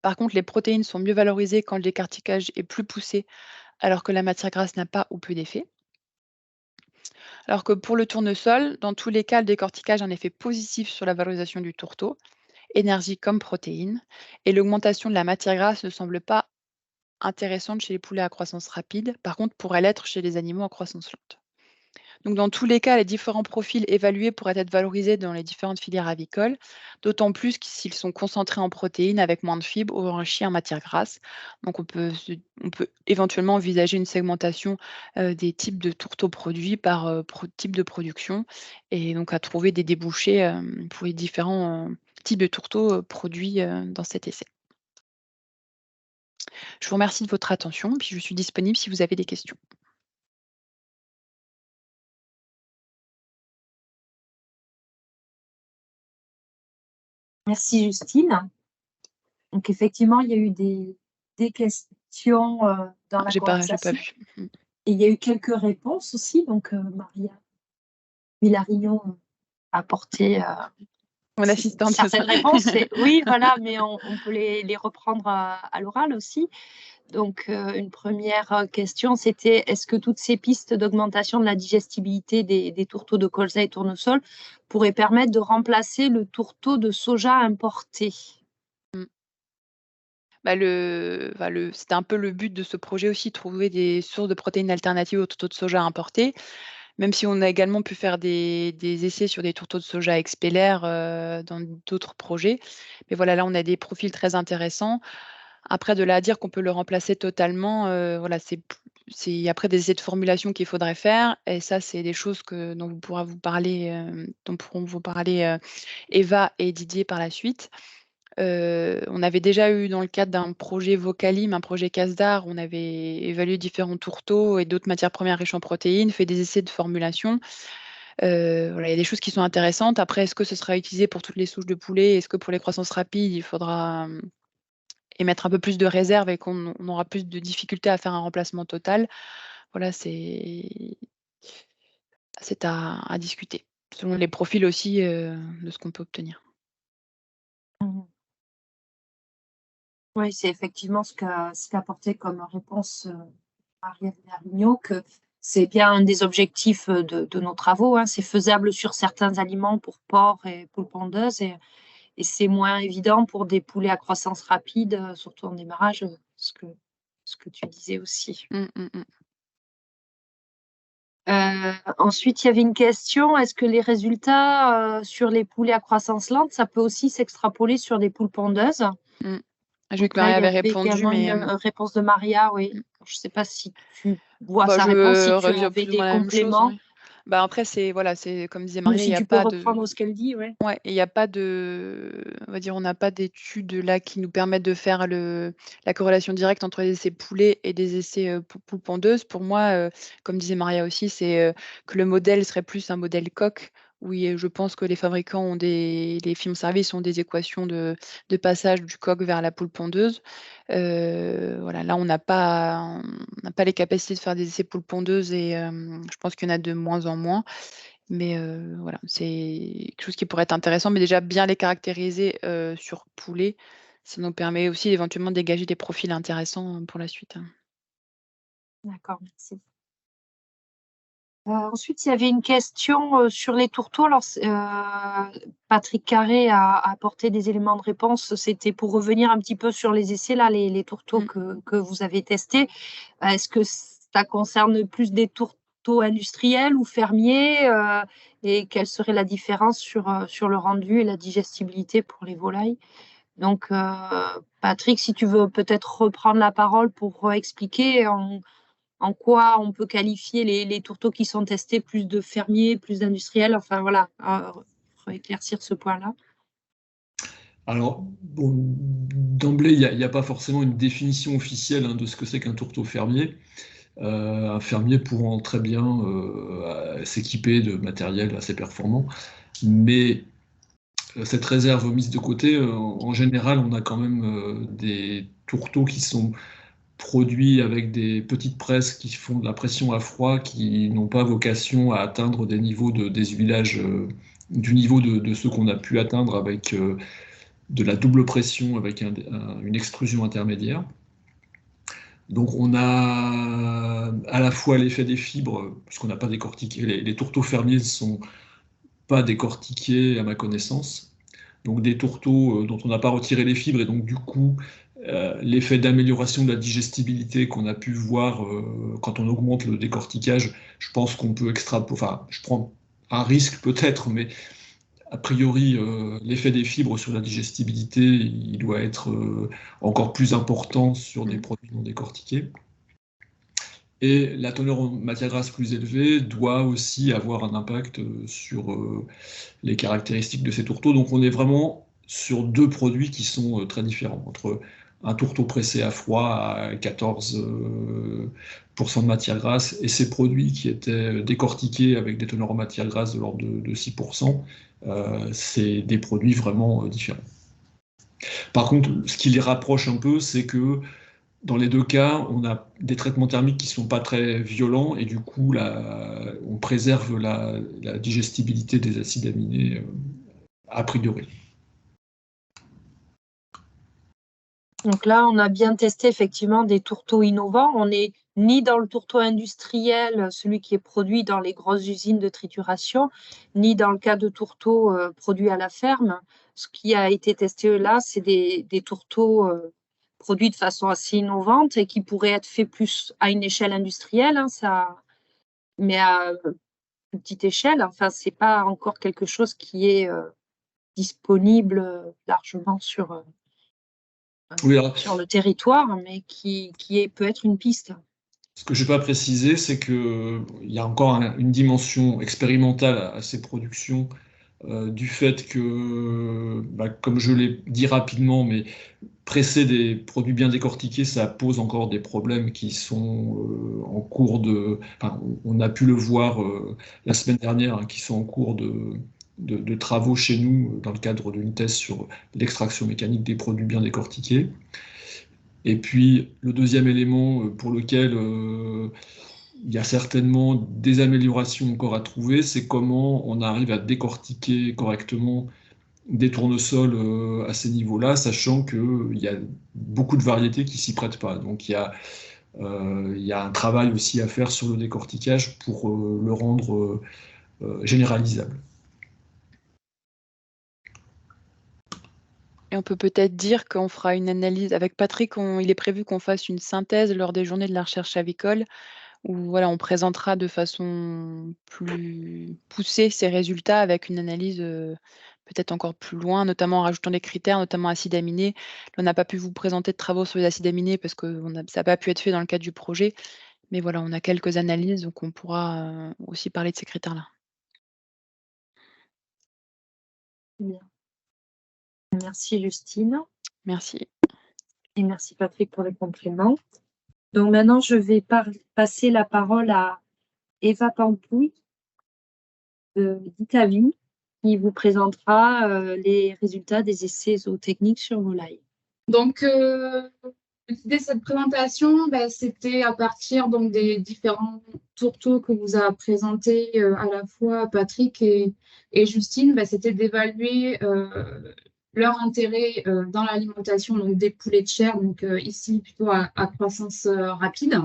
D: Par contre, les protéines sont mieux valorisées quand le décortiquage est plus poussé, alors que la matière grasse n'a pas ou peu d'effet. Alors que pour le tournesol, dans tous les cas, le décortiquage a un effet positif sur la valorisation du tourteau, énergie comme protéines, et l'augmentation de la matière grasse ne semble pas intéressante chez les poulets à croissance rapide. Par contre, pourrait l'être chez les animaux à croissance lente. Donc, dans tous les cas, les différents profils évalués pourraient être valorisés dans les différentes filières avicoles, d'autant plus que s'ils sont concentrés en protéines avec moins de fibres ou enrichis en matières grasses. Donc, on peut éventuellement envisager une segmentation des types de tourteaux produits par type de production et donc à trouver des débouchés pour les différents types de tourteaux produits dans cet essai. Je vous remercie de votre attention, puis je suis disponible si vous avez des questions.
A: Merci Justine. Donc effectivement, il y a eu des questions dans la
D: J'ai pas
A: conversation.
D: vu.
A: Et il y a eu quelques réponses aussi. Donc Maria Villarignon a apporté
D: Mon assistante.
A: certaines réponses. Oui, voilà, mais on peut les reprendre à l'oral aussi. Donc, une première question, c'était est-ce que toutes ces pistes d'augmentation de la digestibilité des tourteaux de colza et tournesol pourraient permettre de remplacer le tourteau de soja importé?
D: C'était un peu le but de ce projet aussi, trouver des sources de protéines alternatives aux tourteaux de soja importés, même si on a également pu faire des essais sur des tourteaux de soja expeller dans d'autres projets. Mais voilà, là, on a des profils très intéressants. Après, de là à dire qu'on peut le remplacer totalement, voilà, c'est après des essais de formulation qu'il faudrait faire et ça, c'est des choses dont pourront vous parler Eva et Didier par la suite. On avait déjà eu dans le cadre d'un projet Vocalim, un projet CASDAR, on avait évalué différents tourteaux et d'autres matières premières riches en protéines, fait des essais de formulation. Voilà, il y a des choses qui sont intéressantes. Après, est-ce que ce sera utilisé pour toutes les souches de poulet? Est-ce que pour les croissances rapides, il faudra émettre un peu plus de réserve et qu'on aura plus de difficultés à faire un remplacement total? Voilà, c'est à discuter, selon les profils aussi de ce qu'on peut obtenir.
A: Oui, c'est effectivement ce qu'a apporté comme réponse Maria Villarignon, que c'est bien un des objectifs de nos travaux. C'est faisable sur certains aliments pour porcs et poules pondeuses et c'est moins évident pour des poulets à croissance rapide, surtout en démarrage, ce que tu disais aussi. Ensuite, il y avait une question, est-ce que les résultats sur les poulets à croissance lente, ça peut aussi s'extrapoler sur des poules pondeuses?
D: Je vu que Maria avait répondu, mais
A: une réponse de Maria, oui. Je ne sais pas si tu vois sa
D: je
A: réponse, si tu
D: redire
A: avais
D: plus ou moins
A: des
D: la même chose,
A: compléments.
D: oui. Après, c'est comme disait
A: Ou
D: Maria, il
A: si
D: n'y a
A: tu peux
D: pas de
A: reprendre ce qu'elle dit, ouais.
D: ouais, il y a pas de on va dire, on n'a pas d'études là qui nous permettent de faire la corrélation directe entre des essais poulets et des essais poules pondeuses. Pour moi, comme disait Maria aussi, c'est que le modèle serait plus un modèle coq. Oui, je pense que les fabricants ont les film service ont des équations de passage du coq vers la poule pondeuse. Voilà, là, on n'a pas les capacités de faire des essais poules pondeuses et je pense qu'il y en a de moins en moins. Mais voilà, c'est quelque chose qui pourrait être intéressant, mais déjà bien les caractériser sur poulet, ça nous permet aussi éventuellement de dégager des profils intéressants pour la suite.
A: D'accord, merci. Ensuite, il y avait une question sur les tourteaux. Alors, Patrick Carré a apporté des éléments de réponse. C'était pour revenir un petit peu sur les essais, là, les tourteaux que vous avez testés. Est-ce que ça concerne plus des tourteaux industriels ou fermiers et quelle serait la différence sur le rendu et la digestibilité pour les volailles? Donc, Patrick, si tu veux peut-être reprendre la parole pour expliquer en quoi on peut qualifier les tourteaux qui sont testés plus de fermiers, plus d'industriels, enfin voilà, pour éclaircir ce point-là.
C: Alors, bon, d'emblée, il n'y a pas forcément une définition officielle de ce que c'est qu'un tourteau fermier. Un fermier pourra très bien s'équiper de matériel assez performant, mais cette réserve mise de côté, en général, on a quand même des tourteaux qui sont produits avec des petites presses qui font de la pression à froid, qui n'ont pas vocation à atteindre des niveaux de déshuilage du niveau de ceux qu'on a pu atteindre avec de la double pression, avec une extrusion intermédiaire. Donc on a à la fois l'effet des fibres, puisqu'on n'a pas décortiqué, les tourteaux fermiers ne sont pas décortiqués à ma connaissance, donc des tourteaux dont on n'a pas retiré les fibres, et donc du coup l'effet d'amélioration de la digestibilité qu'on a pu voir quand on augmente le décortiquage, je pense qu'on peut enfin, je prends un risque peut-être, mais a priori, l'effet des fibres sur la digestibilité, il doit être encore plus important sur des produits non décortiqués. Et la teneur en matière grasse plus élevée doit aussi avoir un impact sur les caractéristiques de ces tourteaux. Donc on est vraiment sur deux produits qui sont très différents, entre un tourteau pressé à froid à 14% de matière grasse et ces produits qui étaient décortiqués avec des teneurs en matière grasse de l'ordre de 6%. C'est des produits vraiment différents. Par contre, ce qui les rapproche un peu, c'est que dans les deux cas, on a des traitements thermiques qui ne sont pas très violents et du coup, on préserve la digestibilité des acides aminés a priori.
A: Donc là, on a bien testé effectivement des tourteaux innovants. On n'est ni dans le tourteau industriel, celui qui est produit dans les grosses usines de trituration, ni dans le cas de tourteaux produits à la ferme. Ce qui a été testé là, c'est des tourteaux produits de façon assez innovante et qui pourraient être faits plus à une échelle industrielle, hein, mais à plus petite échelle. Enfin, c'est pas encore quelque chose qui est disponible largement sur le territoire, mais qui peut être une piste.
C: Ce que je n'ai pas précisé, c'est qu'il y a encore une dimension expérimentale à ces productions du fait que, comme je l'ai dit rapidement, mais presser des produits bien décortiqués, ça pose encore des problèmes qui sont en cours de... Enfin, on a pu le voir la semaine dernière, hein, qui sont en cours de travaux chez nous dans le cadre d'une thèse sur l'extraction mécanique des produits bien décortiqués. Et puis, le deuxième élément pour lequel il y a certainement des améliorations encore à trouver, c'est comment on arrive à décortiquer correctement des tournesols à ces niveaux-là, sachant qu'il y a beaucoup de variétés qui ne s'y prêtent pas. Donc il y a un travail aussi à faire sur le décortiquage pour le rendre généralisable.
D: Et on peut peut-être dire qu'on fera une analyse avec Patrick, il est prévu qu'on fasse une synthèse lors des journées de la recherche avicole, où voilà, on présentera de façon plus poussée ces résultats avec une analyse peut-être encore plus loin, notamment en rajoutant des critères, notamment acides aminés. Là, on n'a pas pu vous présenter de travaux sur les acides aminés parce que ça n'a pas pu être fait dans le cadre du projet. Mais voilà, on a quelques analyses, donc on pourra aussi parler de ces critères-là.
A: Bien. Merci Justine.
D: Merci.
A: Et merci Patrick pour les compléments. Donc maintenant, je vais passer la parole à Eva Pampouille d'Italie, qui vous présentera les résultats des essais zootechniques sur volailles.
E: Donc, l'idée de cette présentation, c'était à partir donc, des différents tourteaux que vous a présentés à la fois Patrick et Justine, c'était d'évaluer leur intérêt dans l'alimentation donc des poulets de chair, donc ici plutôt à croissance rapide.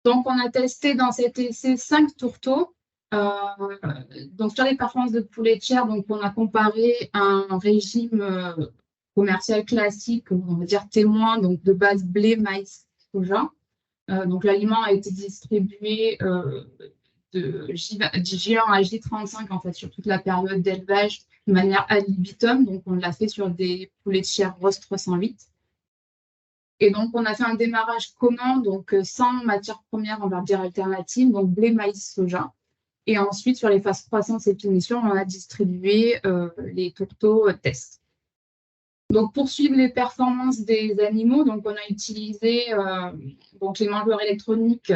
E: Donc, on a testé dans cet essai 5 tourteaux. Donc, sur les performances de poulet de chair, donc, on a comparé un régime commercial classique, on va dire témoin, donc de base blé, maïs, soja. Donc, l'aliment a été distribué de J1 à J35 en fait, sur toute la période d'élevage de manière ad libitum. Donc, on l'a fait sur des poulets de chair Ross 308. Et donc, on a fait un démarrage commun, donc sans matière première, on va dire alternative, donc blé, maïs, soja. Et ensuite, sur les phases croissance et finition, on a distribué les tourteaux tests. Donc, pour suivre les performances des animaux, donc on a utilisé donc les mangeoires électroniques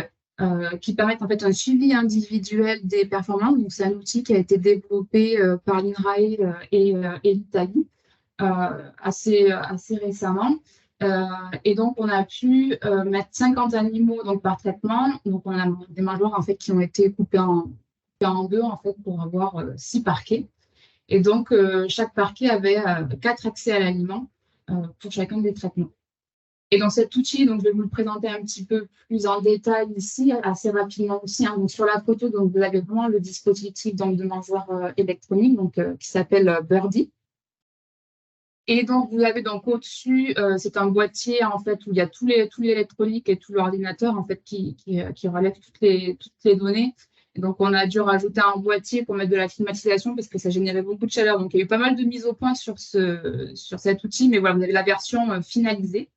E: qui permettent en fait un suivi individuel des performances. Donc, c'est un outil qui a été développé par l'INRAE et l'Italie assez récemment. Et donc, on a pu mettre 50 animaux donc, par traitement. Donc, on a des mangeoires en fait, qui ont été coupées en deux en fait, pour avoir 6 parquets. Et donc, chaque parquet avait 4 accès à l'aliment pour chacun des traitements. Et dans cet outil, donc, je vais vous le présenter un petit peu plus en détail ici, assez rapidement aussi. Hein. Donc, sur la photo, donc, vous avez vraiment le dispositif donc, de mangeoire électronique donc, qui s'appelle Birdie. Et donc, vous avez donc au-dessus, c'est un boîtier en fait où il y a tout l'électronique et tout l'ordinateur en fait qui relève toutes les données. Et donc, on a dû rajouter un boîtier pour mettre de la climatisation parce que ça générait beaucoup de chaleur. Donc, il y a eu pas mal de mises au point sur cet outil, mais voilà, vous avez la version finalisée.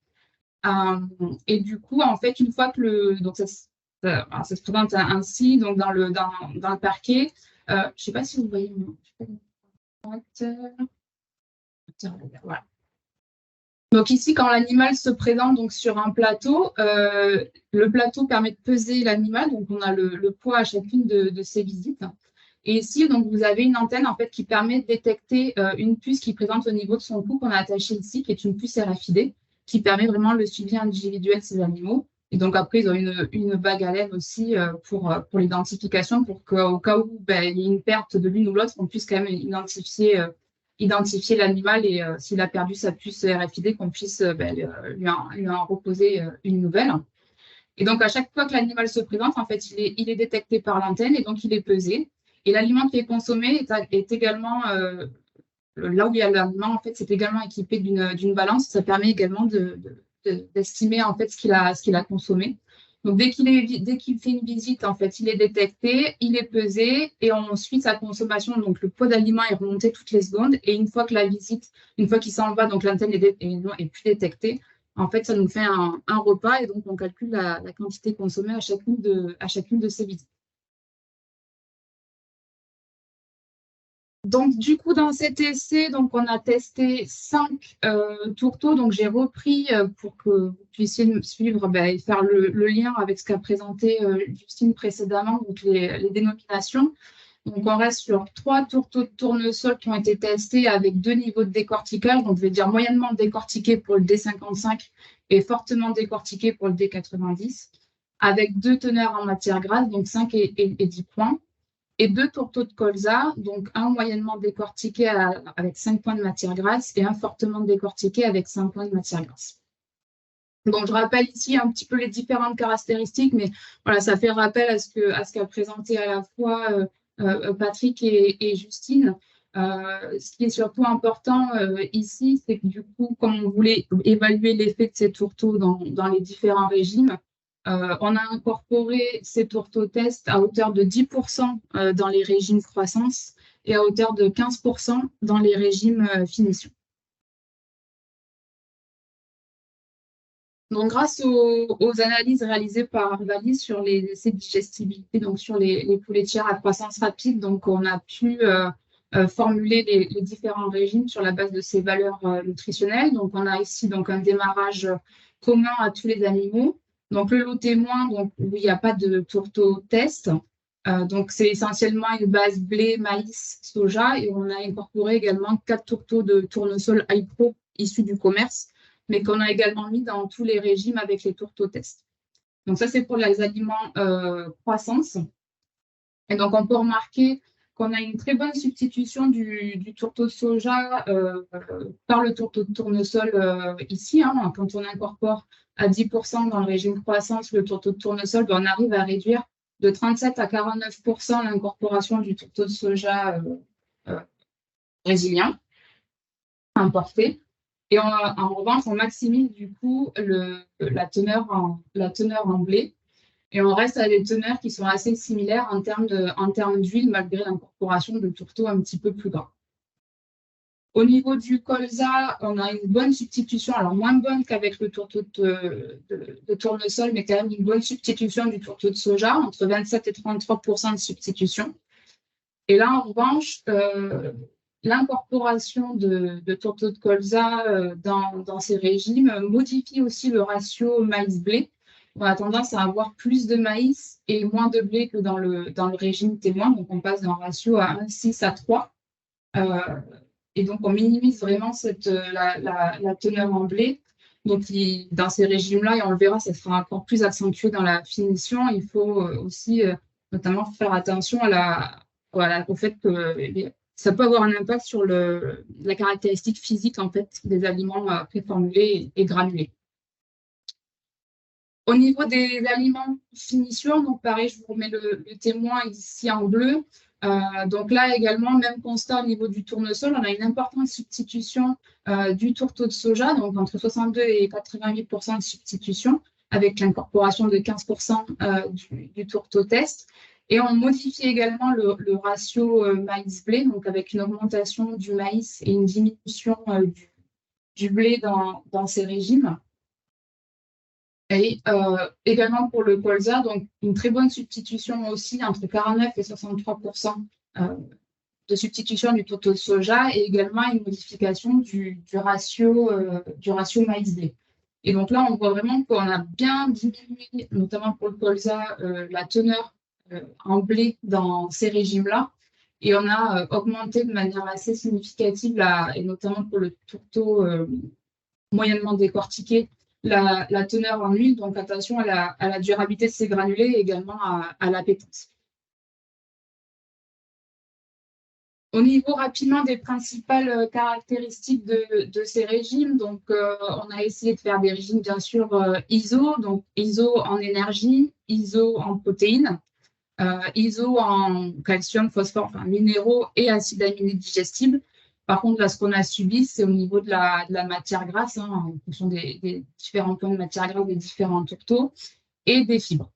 E: Et du coup, en fait, une fois que donc ça se présente ainsi, donc dans le parquet. Je ne sais pas si vous voyez. Voilà. Donc ici, quand l'animal se présente donc, sur un plateau, le plateau permet de peser l'animal, donc on a le poids à chacune de ces visites. Et ici, donc, vous avez une antenne en fait, qui permet de détecter une puce qui présente au niveau de son cou qu'on a attachée ici, qui est une puce RFID, qui permet vraiment le suivi individuel de ces animaux. Et donc après, ils ont une bague à lèvres aussi pour l'identification, pour qu'au cas où il y ait une perte de l'une ou l'autre, on puisse quand même identifier l'animal et s'il a perdu sa puce RFID, qu'on puisse lui en reposer une nouvelle. Et donc, à chaque fois que l'animal se présente, en fait, il est détecté par l'antenne et donc il est pesé. Et l'aliment qui est consommé est également, là où il y a l'aliment, en fait, c'est également équipé d'une balance. Ça permet également d'estimer en fait ce qu'il a consommé. Donc, dès qu'il fait une visite, en fait, il est détecté, il est pesé et on suit sa consommation. Donc, le poids d'aliment est remonté toutes les secondes. Et une fois qu'il s'en va, donc l'antenne est plus détectée, en fait, ça nous fait un repas et donc on calcule la quantité consommée à chacune de ces visites. Donc, du coup, dans cet essai, donc, on a testé 5 tourteaux. Donc, j'ai repris pour que vous puissiez me suivre et faire le lien avec ce qu'a présenté Justine précédemment, donc les dénominations. Donc, on reste sur 3 tourteaux de tournesol qui ont été testés avec 2 niveaux de décortiquage. Donc, je vais dire moyennement décortiqué pour le D55 et fortement décortiqué pour le D90, avec 2 teneurs en matière grasse, donc 5 et 10 points. Et 2 tourteaux de colza, donc un moyennement décortiqué avec 5 points de matière grasse et un fortement décortiqué avec 5 points de matière grasse. Donc, je rappelle ici un petit peu les différentes caractéristiques, mais voilà, ça fait rappel à ce qu'a présenté à la fois Patrick et Justine. Ce qui est surtout important ici, c'est que du coup, comme on voulait évaluer l'effet de ces tourteaux dans les différents régimes, on a incorporé ces tourteaux tests à hauteur de 10% dans les régimes croissance et à hauteur de 15% dans les régimes finition. Donc, grâce aux analyses réalisées par Arvalis sur les essais de digestibilité, donc sur les poulets de chair à croissance rapide, donc on a pu formuler les différents régimes sur la base de ces valeurs nutritionnelles. Donc, on a ici donc, un démarrage commun à tous les animaux. Donc, le lot témoin, donc, où il n'y a pas de tourteau test. Donc, c'est essentiellement une base blé, maïs, soja. Et on a incorporé également 4 tourteaux de tournesol iPro issus du commerce, mais qu'on a également mis dans tous les régimes avec les tourteaux test. Donc, ça, c'est pour les aliments croissance. Et donc, on peut remarquer qu'on a une très bonne substitution du tourteau de soja par le tourteau de tournesol ici. Quand on incorpore à 10% dans le régime croissance le tourteau de tournesol, on arrive à réduire de 37 à 49% l'incorporation du tourteau de soja brésilien importé. Et en revanche, on maximise du coup la teneur en blé. Et on reste à des teneurs qui sont assez similaires en termes d'huile, malgré l'incorporation de tourteaux un petit peu plus gras. Au niveau du colza, on a une bonne substitution, alors moins bonne qu'avec le tourteau de tournesol, mais quand même une bonne substitution du tourteau de soja, entre 27 et 33% de substitution. Et là, en revanche, l'incorporation de tourteaux de colza dans ces régimes modifie aussi le ratio maïs-blé. On a tendance à avoir plus de maïs et moins de blé que dans le régime témoin. Donc, on passe d'un ratio à 1,6 à 3. Et donc, on minimise vraiment la teneur en blé. Donc, dans ces régimes-là, et on le verra, ça sera encore plus accentué dans la finition. Il faut aussi notamment faire attention au fait que ça peut avoir un impact sur la caractéristique physique en fait, des aliments préformulés et granulés. Au niveau des aliments finition, donc pareil, je vous remets le témoin ici en bleu. Donc là également, même constat au niveau du tournesol, on a une importante substitution du tourteau de soja, donc entre 62 et 88% de substitution, avec l'incorporation de 15% du tourteau test. Et on modifie également le ratio maïs-blé, donc avec une augmentation du maïs et une diminution du blé dans ces régimes. Et également pour le colza, donc une très bonne substitution aussi, entre 49 et 63% de substitution du tourteau de soja, et également une modification du ratio maïs-blé. Et donc là, on voit vraiment qu'on a bien diminué, notamment pour le colza, la teneur en blé dans ces régimes-là. Et on a augmenté de manière assez significative, et notamment pour le tourteau moyennement décortiqué, la teneur en huile. Donc attention à la durabilité de ces granulés et également à l'appétence. Au niveau rapidement des principales caractéristiques de ces régimes, donc on a essayé de faire des régimes bien sûr ISO, donc ISO en énergie, ISO en protéines, ISO en calcium, phosphore, enfin minéraux et acides aminés digestibles. Par contre, là, ce qu'on a subi, c'est au niveau de la matière grasse, hein, en fonction des différents points de matière grasse des différents tourteaux et des fibres.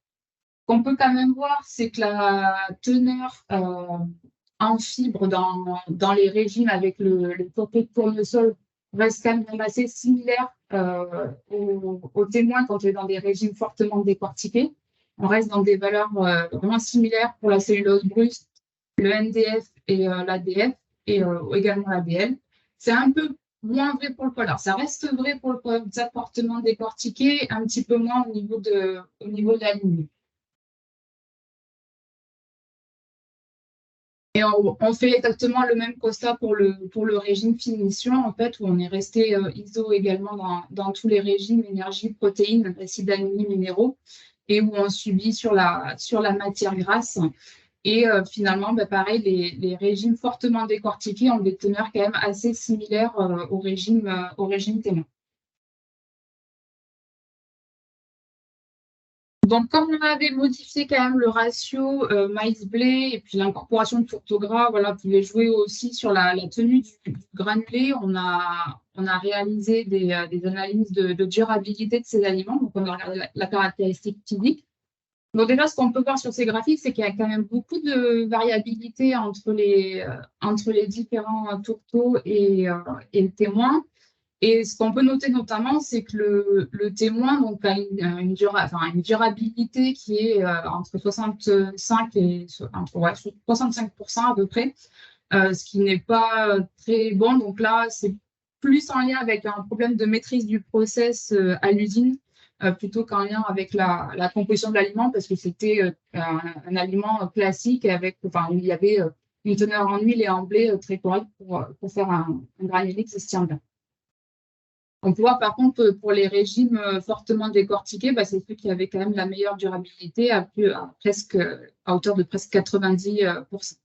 E: Ce qu'on peut quand même voir, c'est que la teneur en fibres dans les régimes avec le tourteau de tournesol reste quand même assez similaire aux témoins quand on est dans des régimes fortement décortiqués. On reste dans des valeurs vraiment similaires pour la cellulose brute, le NDF et l'ADF, et également l'ABL. C'est un peu moins vrai pour le poids. Alors, ça reste vrai pour le poids fortement décortiqué, un petit peu moins au niveau de la ligne. Et on fait exactement le même constat pour le régime finition, en fait, où on est resté ISO également dans tous les régimes, énergie, protéines, acides aminés, minéraux, et où on subit sur la matière grasse. Et finalement, pareil, les régimes fortement décortiqués ont des teneurs quand même assez similaires au régime témoin. Donc, comme on avait modifié quand même le ratio maïs-blé et puis l'incorporation de tourteaux gras, voilà, pouvait jouer aussi sur la tenue du granulé, on a réalisé des analyses de durabilité de ces aliments. Donc, on a regardé la caractéristique physique. Donc déjà, ce qu'on peut voir sur ces graphiques, c'est qu'il y a quand même beaucoup de variabilité entre les différents tourteaux et le témoin. Et ce qu'on peut noter notamment, c'est que le témoin donc, a une durabilité qui est entre 65 et 65% à peu près, ce qui n'est pas très bon. Donc là, c'est plus en lien avec un problème de maîtrise du process à l'usine, plutôt qu'en lien avec la composition de l'aliment, parce que c'était un aliment classique avec, enfin, il y avait une teneur en huile et en blé très correcte pour faire un granulé qui se tient bien. On peut voir par contre pour les régimes fortement décortiqués, c'est ceux qui avaient quand même la meilleure durabilité à hauteur de presque 90%.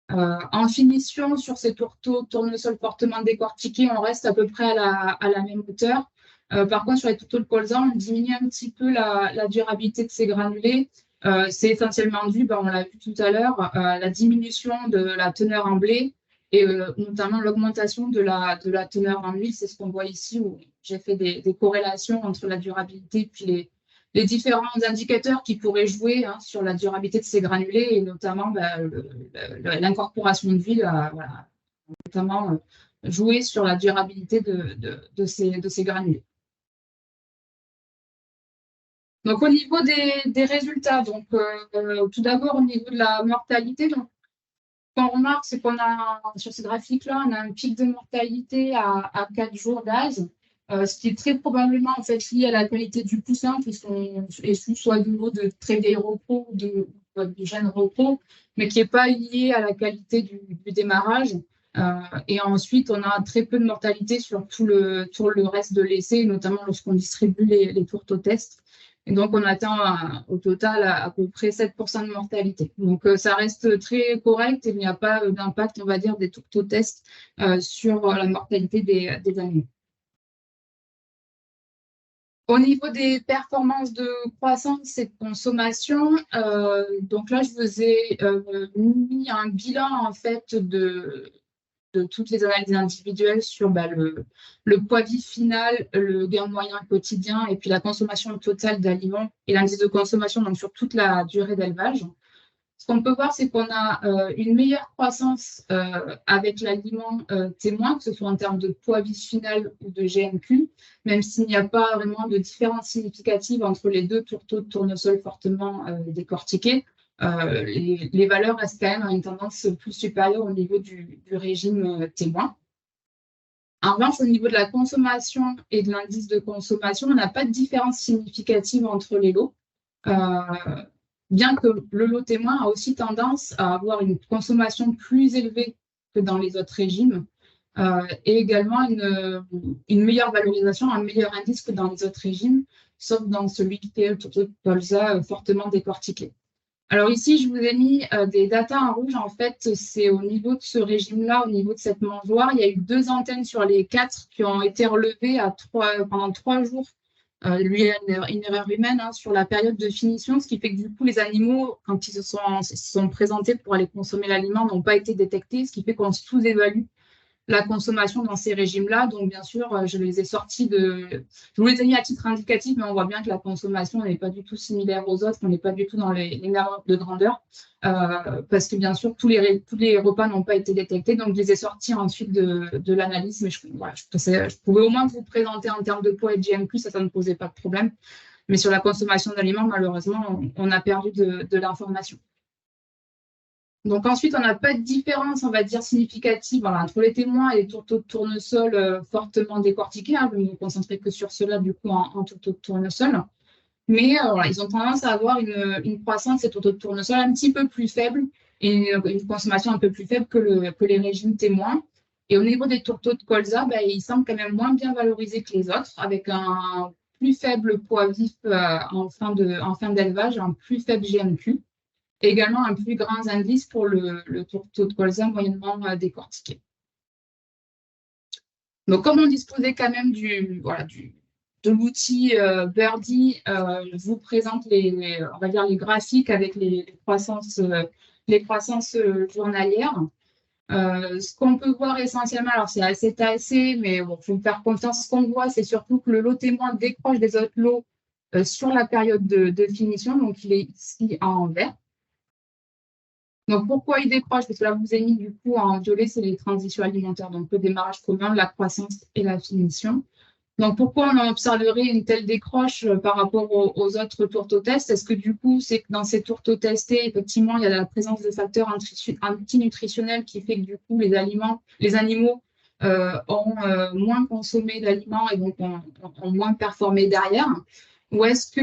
E: En finition, sur ces tournesols fortement décortiqués, on reste à peu près à la même hauteur. Par contre, sur les tourteaux de colza, on diminue un petit peu la durabilité de ces granulés. C'est essentiellement dû, on l'a vu tout à l'heure, à la diminution de la teneur en blé et notamment l'augmentation de la teneur en huile. C'est ce qu'on voit ici où j'ai fait des corrélations entre la durabilité et puis les différents indicateurs qui pourraient jouer sur la durabilité de ces granulés et notamment l'incorporation d'huile a notamment joué sur la durabilité de ces granulés. Donc, au niveau des résultats, donc, tout d'abord, au niveau de la mortalité, donc, ce qu'on remarque, c'est qu'on a, sur ces graphiques-là, on a un pic de mortalité à 4 jours d'âge, ce qui est très probablement en fait, lié à la qualité du poussin, qui sont issus soit du niveau de très vieilles repos ou de jeunes repos, mais qui n'est pas lié à la qualité du démarrage. Et ensuite, on a très peu de mortalité sur tout le reste de l'essai, notamment lorsqu'on distribue les tourteaux tests. Et donc, on atteint au total à peu près 7% de mortalité. Donc, ça reste très correct et il n'y a pas d'impact, on va dire, des tourteaux tests sur la mortalité des animaux. Au niveau des performances de croissance et de consommation, donc là, je vous ai mis un bilan en fait de toutes les analyses individuelles sur le poids vif final, le gain moyen quotidien et puis la consommation totale d'aliments et l'indice de consommation donc sur toute la durée d'élevage. Ce qu'on peut voir, c'est qu'on a une meilleure croissance avec l'aliment témoin, que ce soit en termes de poids vif final ou de GMQ, même s'il n'y a pas vraiment de différence significative entre les deux tourteaux de tournesol fortement décortiqués. Les valeurs restent quand même à une tendance plus supérieure au niveau du régime témoin. En revanche, au niveau de la consommation et de l'indice de consommation, on n'a pas de différence significative entre les lots. Bien que le lot témoin a aussi tendance à avoir une consommation plus élevée que dans les autres régimes et également une meilleure valorisation, un meilleur indice que dans les autres régimes, sauf dans celui qui est le tourteau de colza fortement décortiqué. Alors ici, je vous ai mis des datas en rouge. En fait, c'est au niveau de ce régime-là, au niveau de cette mangeoire, il y a eu 2 antennes sur les 4 qui ont été relevées pendant 3 jours. Lui, une erreur humaine sur la période de finition, ce qui fait que du coup, les animaux, quand ils se sont présentés pour aller consommer l'aliment, n'ont pas été détectés, ce qui fait qu'on sous-évalue la consommation dans ces régimes-là. Donc, bien sûr, je les ai sortis Je vous les ai mis à titre indicatif, mais on voit bien que la consommation n'est pas du tout similaire aux autres. On n'est pas du tout dans les mêmes de grandeur. Parce que, bien sûr, tous les repas n'ont pas été détectés. Donc, je les ai sortis ensuite de l'analyse. Mais je pouvais au moins vous présenter en termes de poids et de GMQ, ça ne posait pas de problème. Mais sur la consommation d'aliments, malheureusement, on a perdu de l'information. Donc ensuite, on n'a pas de différence, on va dire, significative entre les témoins et les tourteaux de tournesol fortement décortiqués. Je ne vais me concentrer que sur ceux-là, du coup, en tourteaux de tournesol. Mais ils ont tendance à avoir une croissance, ces tourteaux de tournesol, un petit peu plus faible et une consommation un peu plus faible que les régimes témoins. Et au niveau des tourteaux de colza, ils semblent quand même moins bien valorisés que les autres, avec un plus faible poids vif en fin d'élevage, un plus faible GMQ. Et également un plus grand indice pour le tourteau de colza moyennement décortiqué. Donc, comme on disposait quand même de l'outil Birdie, je vous présente on va dire les graphiques avec les croissances journalières. Ce qu'on peut voir essentiellement, alors c'est assez tassé, mais bon, il faut faire confiance. Ce qu'on voit, c'est surtout que le lot témoin décroche des autres lots sur la période de finition. Donc, il est ici en vert. Donc, pourquoi il décroche? Parce que là, vous avez mis du coup en violet, c'est les transitions alimentaires, donc le démarrage commun, la croissance et la finition. Donc, pourquoi on observerait une telle décroche par rapport aux autres tourteaux tests? Est-ce que du coup, c'est que dans ces tourteaux testés, effectivement, il y a la présence de facteurs antinutritionnels qui fait que du coup, les animaux ont moins consommé d'aliments et donc ont moins performé derrière? Ou est-ce que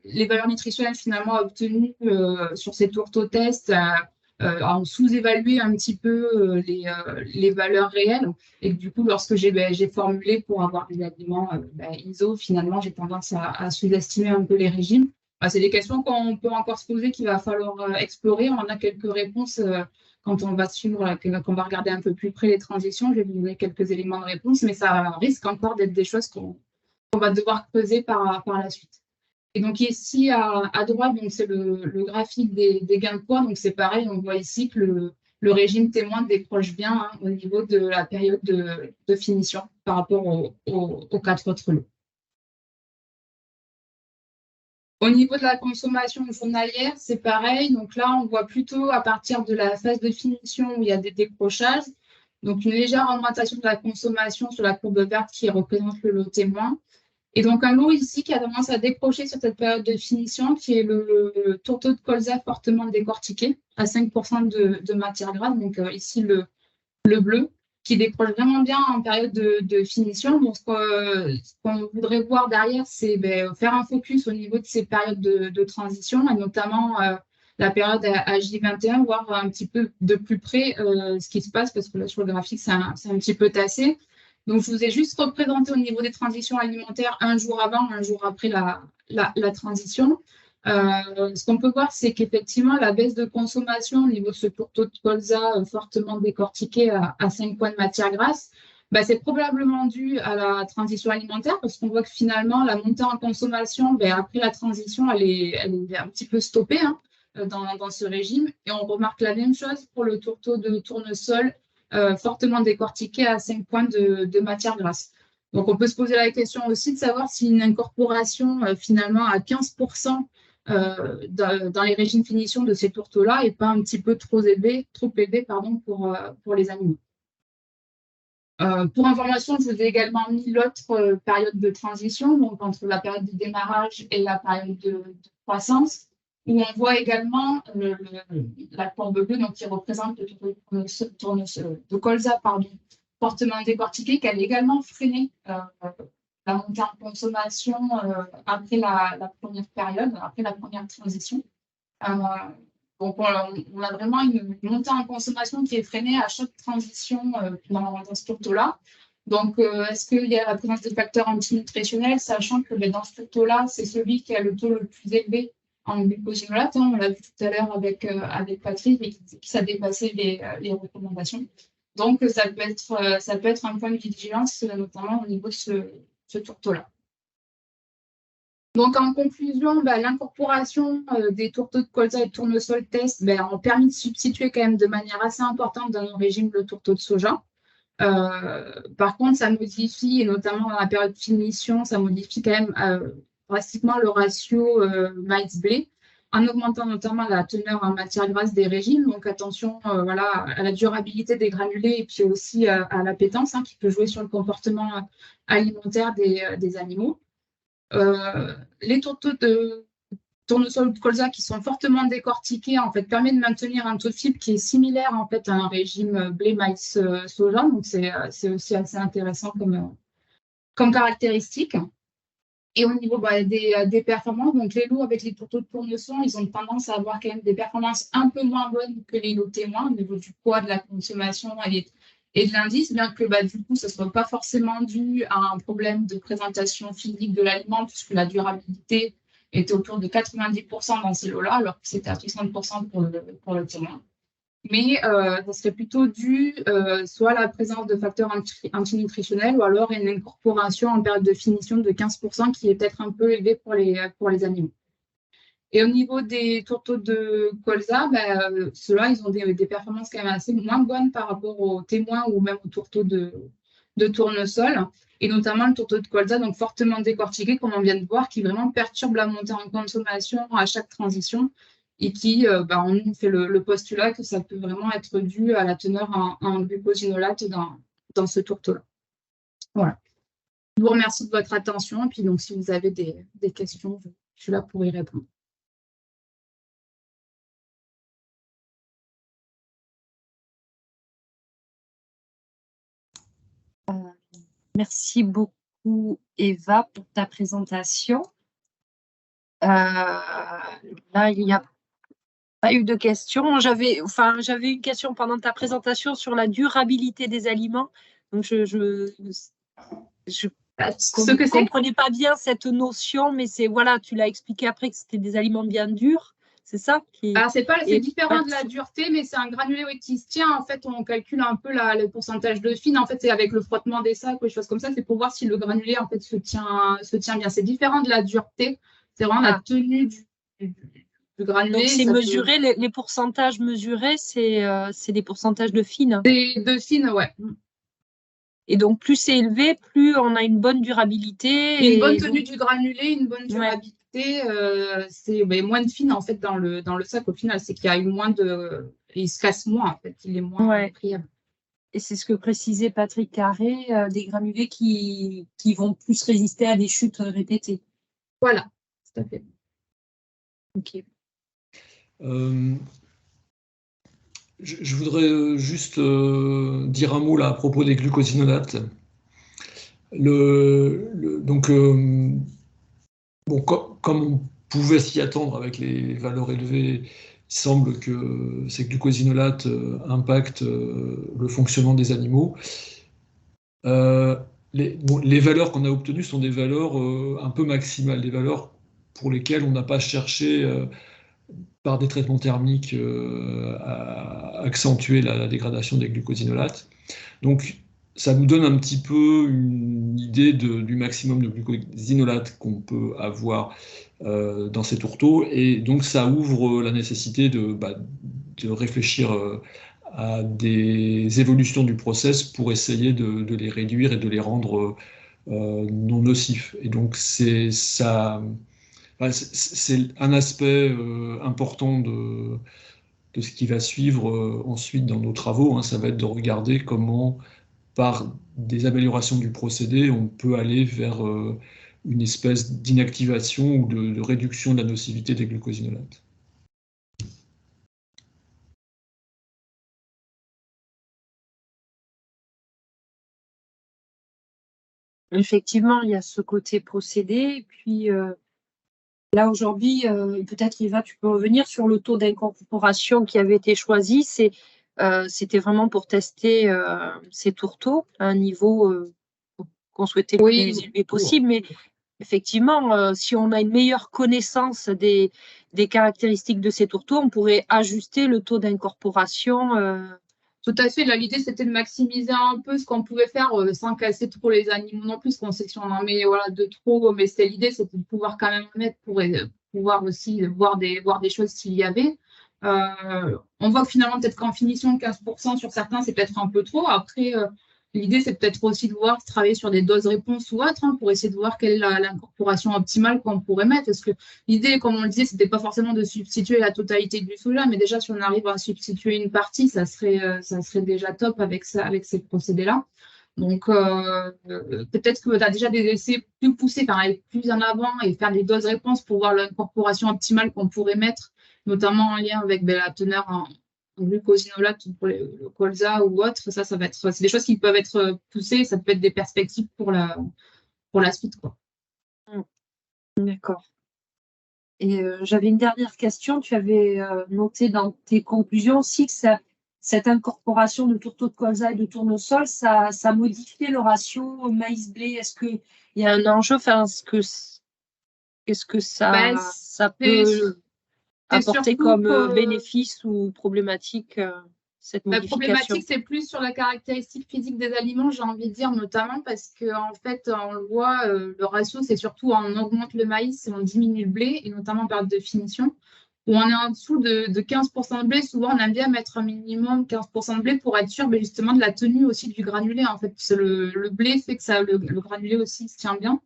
E: les valeurs nutritionnelles finalement obtenues sur ces tourteaux tests ont sous-évalué un petit peu les valeurs réelles et que du coup, lorsque j'ai formulé pour avoir des aliments ISO, finalement, j'ai tendance à sous-estimer un peu les régimes. C'est des questions qu'on peut encore se poser, qu'il va falloir explorer. On a quelques réponses quand on va suivre, qu'on va regarder un peu plus près les transitions. Je vais vous donner quelques éléments de réponse, mais ça risque encore d'être des choses qu'on va devoir creuser par la suite. Et donc ici, à droite, c'est le graphique des gains de poids. Donc c'est pareil, on voit ici que le régime témoin décroche bien au niveau de la période de finition par rapport aux 4 autres lots. Au niveau de la consommation journalière, c'est pareil. Donc là, on voit plutôt à partir de la phase de finition où il y a des décrochages. Donc une légère augmentation de la consommation sur la courbe verte qui représente le lot témoin. Et donc, un lot ici qui a tendance à décrocher sur cette période de finition, qui est le tourteau de colza fortement décortiqué, à 5% de matière grasse. Donc, ici, le bleu, qui décroche vraiment bien en période de finition. Donc, ce qu'on voudrait voir derrière, c'est faire un focus au niveau de ces périodes de transition, et notamment la période à J21, voir un petit peu de plus près ce qui se passe, parce que là, sur le graphique, c'est un petit peu tassé. Donc, je vous ai juste représenté au niveau des transitions alimentaires un jour avant, un jour après la transition. Ce qu'on peut voir, c'est qu'effectivement, la baisse de consommation au niveau de ce tourteau de colza fortement décortiqué à 5 points de matière grasse C'est probablement dû à la transition alimentaire parce qu'on voit que finalement, la montée en consommation, après la transition, elle est un petit peu stoppée dans ce régime. Et on remarque la même chose pour le tourteau de tournesol, fortement décortiqué à 5 points de matière grasse. Donc, on peut se poser la question aussi de savoir si une incorporation finalement à 15% dans les régimes finition de ces tourteaux-là n'est pas un petit peu trop élevé pour les animaux. Pour information, je vous ai également mis l'autre période de transition, donc entre la période de démarrage et la période de croissance, où on voit également la courbe bleue, donc qui représente le tournesol de colza, fortement décortiqué, qu'elle a également freiné la montée en consommation après la première période, après la première transition. Donc, on a vraiment une montée en consommation qui est freinée à chaque transition dans ce tourteau-là. Donc, est-ce qu'il y a la présence des facteurs antinutritionnels, sachant que dans ce tourteau-là, c'est celui qui a le taux le plus élevé en glucosinolate. On l'a vu tout à l'heure avec Patrick, et qui a dépassé les recommandations. Donc, ça peut être un point de vigilance, notamment au niveau de ce tourteau-là. Donc, en conclusion, l'incorporation des tourteaux de colza et de tournesol test ont permis de substituer quand même de manière assez importante dans nos régimes le tourteau de soja. Par contre, ça modifie, et notamment dans la période de finition, ça modifie quand même drastiquement le ratio maïs-blé, en augmentant notamment la teneur en matière grasse des régimes. Donc, attention à la durabilité des granulés et puis aussi à l'appétence qui peut jouer sur le comportement alimentaire des animaux. Les tourteaux de tournesol de colza qui sont fortement décortiqués permettent de maintenir un taux de fibre qui est similaire à un régime blé, maïs, soja. Donc c'est aussi assez intéressant comme caractéristique. Et au niveau des performances, donc les lots avec les tourteaux de tournesol, ils ont tendance à avoir quand même des performances un peu moins bonnes que les lots témoins au niveau du poids, de la consommation et de l'indice, bien que du coup, ce ne soit pas forcément dû à un problème de présentation physique de l'aliment, puisque la durabilité était autour de 90% dans ces lots-là, alors que c'était à 60% pour le témoin. Mais ça serait plutôt dû soit à la présence de facteurs antinutritionnels ou alors une incorporation en période de finition de 15% qui est peut-être un peu élevée pour les animaux. Et au niveau des tourteaux de colza, ceux-là, ils ont des performances quand même assez moins bonnes par rapport aux témoins ou même aux tourteaux de tournesol, et notamment le tourteau de colza, donc fortement décortiqué, comme on vient de voir, qui vraiment perturbe la montée en consommation à chaque transition et qui, on fait le postulat que ça peut vraiment être dû à la teneur en glucosinolate dans ce tourteau-là. Voilà. Je vous remercie de votre attention, et puis donc si vous avez des questions, je suis là pour y répondre.
A: Merci beaucoup, Eva, pour ta présentation. Là, il n'y a pas eu de questions. J'avais une question pendant ta présentation sur la durabilité des aliments. Donc, je ne comprenais pas bien cette notion, mais tu l'as expliqué après que c'était des aliments bien durs. C'est ça
E: c'est différent de la dureté, mais c'est un granulé qui se tient. En fait, on calcule un peu le pourcentage de fine. En fait, c'est avec le frottement des sacs ou des choses comme ça. C'est pour voir si le granulé se tient bien. C'est différent de la dureté. C'est vraiment la tenue du granulé.
A: Donc, c'est mesuré, les pourcentages mesurés, c'est des pourcentages de fine.
E: De fine, ouais.
A: Et donc, plus c'est élevé, plus on a une bonne durabilité.
E: Une bonne tenue du granulé, une bonne durabilité. C'est moins de fine en fait dans le sac. Au final, c'est qu'il y a eu moins de. Il se casse moins en fait, il est moins friable.
A: Et c'est ce que précisait Patrick Carré, des granulés qui vont plus résister à des chutes répétées.
E: Voilà, tout à fait.
A: Ok.
C: Je voudrais juste dire un mot là à propos des glucosinolates. Comme on pouvait s'y attendre avec les valeurs élevées, il semble que ces glucosinolates impactent le fonctionnement des animaux. Les valeurs qu'on a obtenues sont des valeurs un peu maximales, des valeurs pour lesquelles on n'a pas cherché par des traitements thermiques à accentuer la dégradation des glucosinolates. Donc, ça nous donne un petit peu une idée du maximum de glucosinolate qu'on peut avoir dans ces tourteaux, et donc ça ouvre la nécessité de réfléchir à des évolutions du process pour essayer de les réduire et de les rendre non nocifs. Et donc c'est un aspect important de ce qui va suivre ensuite dans nos travaux, hein. Ça va être de regarder comment, par des améliorations du procédé, on peut aller vers une espèce d'inactivation ou de réduction de la nocivité des glucosinolates.
A: Effectivement, il y a ce côté procédé. Et puis là, aujourd'hui, peut-être Eva, tu peux revenir sur le taux d'incorporation qui avait été choisi. C'était vraiment pour tester ces tourteaux à un niveau qu'on souhaitait le plus élevé possible. Mais effectivement, si on a une meilleure connaissance des caractéristiques de ces tourteaux, on pourrait ajuster le taux d'incorporation.
E: Tout à fait. Là, l'idée, c'était de maximiser un peu ce qu'on pouvait faire sans casser trop les animaux non plus. Qu'on sait que si on en met de trop, mais l'idée, c'était de pouvoir quand même mettre pour pouvoir aussi voir des choses s'il y avait. On voit que finalement, peut-être qu'en finition, 15% sur certains, c'est peut-être un peu trop. Après, l'idée, c'est peut-être aussi de travailler sur des doses réponses ou autres, hein, pour essayer de voir quelle est l'incorporation optimale qu'on pourrait mettre. Parce que l'idée, comme on le disait, c'était pas forcément de substituer la totalité du soja, mais déjà, si on arrive à substituer une partie, ça serait déjà top avec ces procédés-là. Donc, peut-être que tu as déjà des essais plus poussés, aller plus en avant et faire des doses réponses pour voir l'incorporation optimale qu'on pourrait mettre, notamment en lien avec la teneur en glucosinolate pour le colza ou autre. Ça va être, c'est des choses qui peuvent être poussées. Ça peut être des perspectives pour la suite, quoi.
A: D'accord. Et j'avais une dernière question. Tu avais noté dans tes conclusions aussi que cette incorporation de tourteaux de colza et de tournesol, ça modifiait le ratio maïs-blé. Est-ce qu'il y a un enjeu? Enfin, qu'est-ce que ça peut apporter comme bénéfice ou problématique, cette modification?
E: Problématique, c'est plus sur la caractéristique physique des aliments, j'ai envie de dire, notamment parce qu'en fait, on le voit, le ratio, c'est surtout on augmente le maïs et on diminue le blé, et notamment en période de finition, où on est en dessous de 15% de blé. Souvent, on aime bien mettre un minimum 15% de blé pour être sûr justement de la tenue aussi du granulé. En fait, le blé fait que le granulé aussi se tient bien.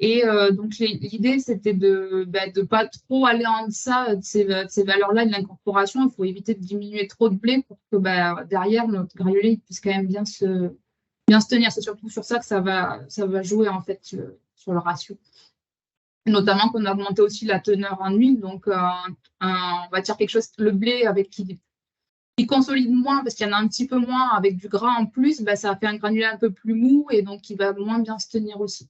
E: Et donc, l'idée, c'était de ne pas trop aller en deçà de ces valeurs-là de l'incorporation. Il faut éviter de diminuer trop de blé pour que derrière, notre granulé puisse quand même bien se tenir. C'est surtout sur ça que ça va jouer, en fait, sur le ratio. Notamment qu'on a augmenté aussi la teneur en huile. Donc, on va dire quelque chose, le blé qui consolide moins, parce qu'il y en a un petit peu moins avec du gras en plus, ça fait un granulé un peu plus mou et donc il va moins bien se tenir aussi.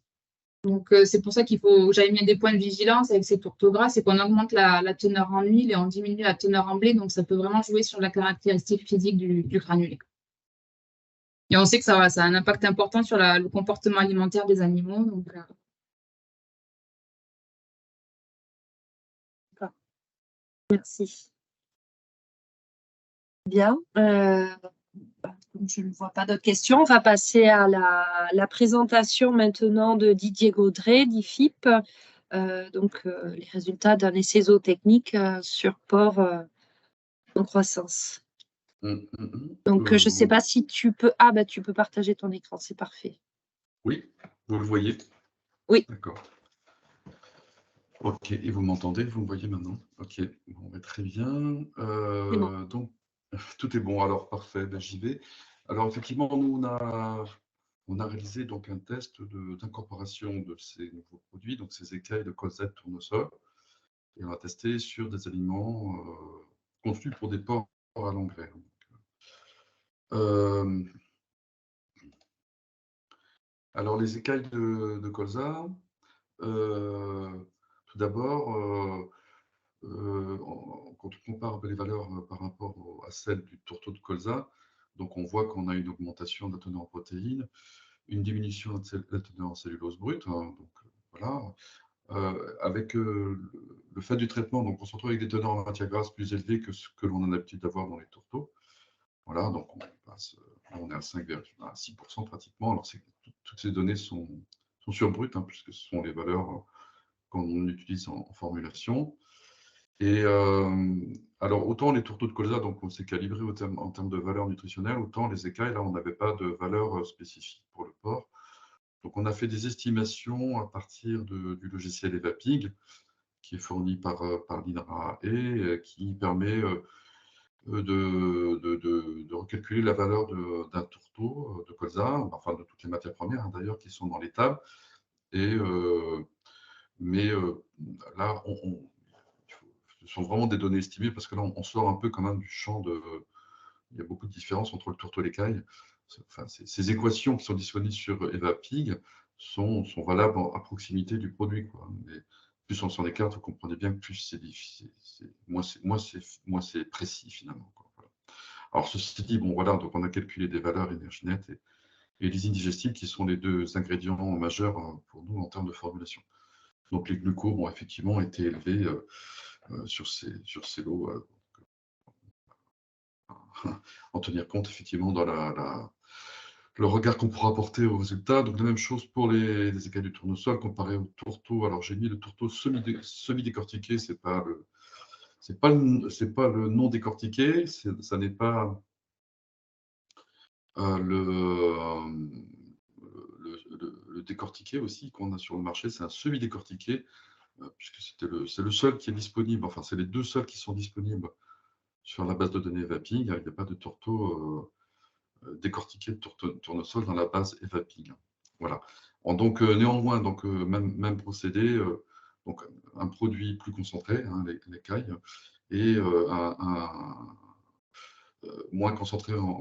E: Donc, c'est pour ça j'avais mis des points de vigilance avec ces tourteaux gras, c'est qu'on augmente la teneur en huile et on diminue la teneur en blé. Donc, ça peut vraiment jouer sur la caractéristique physique du granulé. Et on sait que ça a un impact important sur le comportement alimentaire des animaux. Donc,
A: merci. Bien. Comme je ne vois pas d'autres questions, on va passer à la présentation maintenant de Didier Gaudret, d'IFIP, les résultats d'un essai zootechnique sur porc en croissance. Donc, je ne sais pas si tu peux… Ah, tu peux partager ton écran, c'est parfait.
F: Oui, vous le voyez?
A: Oui.
F: D'accord. Ok, et vous m'entendez? Vous me voyez maintenant? Ok, bon, très bien.
A: Bon.
F: Donc, tout est bon, alors parfait, j'y vais. Alors, effectivement, nous, on a réalisé donc un test d'incorporation de ces nouveaux produits, donc ces écailles de colza de tournesol, et on a testé sur des aliments conçus pour des porcs à l'engrais. Alors, les écailles de colza, tout d'abord, quand on compare les valeurs par rapport à celles du tourteau de colza, donc on voit qu'on a une augmentation de la teneur en protéines, une diminution de la teneur en cellulose brute, hein, donc voilà. Avec le fait du traitement, donc on se retrouve avec des teneurs en matière grasse plus élevées que ce que l'on a l'habitude d'avoir dans les tourteaux. Voilà, donc on passe On est à 5,6% pratiquement. Alors, toutes ces données sont sur brut, hein, puisque ce sont les valeurs qu'on utilise en formulation. Et alors, autant les tourteaux de colza, donc on s'est calibré en termes de valeur nutritionnelle, autant les écailles, là, on n'avait pas de valeur spécifique pour le porc. Donc, on a fait des estimations à partir du logiciel EvaPig, qui est fourni par l'INRA et qui permet de recalculer la valeur d'un tourteau de colza, enfin de toutes les matières premières, hein, d'ailleurs, qui sont dans les tables. Et, mais là, ce sont vraiment des données estimées parce que là, on sort un peu quand même du champ de. Il y a beaucoup de différences entre le tourteau et l'écaille. Enfin, ces équations qui sont disponibles sur EvaPig sont valables à proximité du produit, quoi. Mais plus on s'en écarte, vous comprenez bien que plus c'est difficile, moins c'est précis finalement, quoi. Voilà. Alors ceci dit, bon voilà, donc on a calculé des valeurs énergie nette et lysine digestible qui sont les deux ingrédients majeurs pour nous en termes de formulation. Donc les glucos ont effectivement été élevés sur ces lots, en tenir compte effectivement dans le regard qu'on pourra apporter aux résultats. Donc la même chose pour les écailles du tournesol comparé au tourteau. Alors j'ai mis le tourteau semi-décortiqué, c'est pas le non décortiqué, ça n'est pas le décortiqué aussi qu'on a sur le marché, c'est un semi-décortiqué, puisque c'est le seul qui est disponible, enfin c'est les deux seuls qui sont disponibles sur la base de données EvaPig. Il n'y a pas de tourteau décortiqué de tournesol dans la base EvaPig. Voilà. Donc néanmoins, donc, même procédé, donc un produit plus concentré, hein, l'écaille, et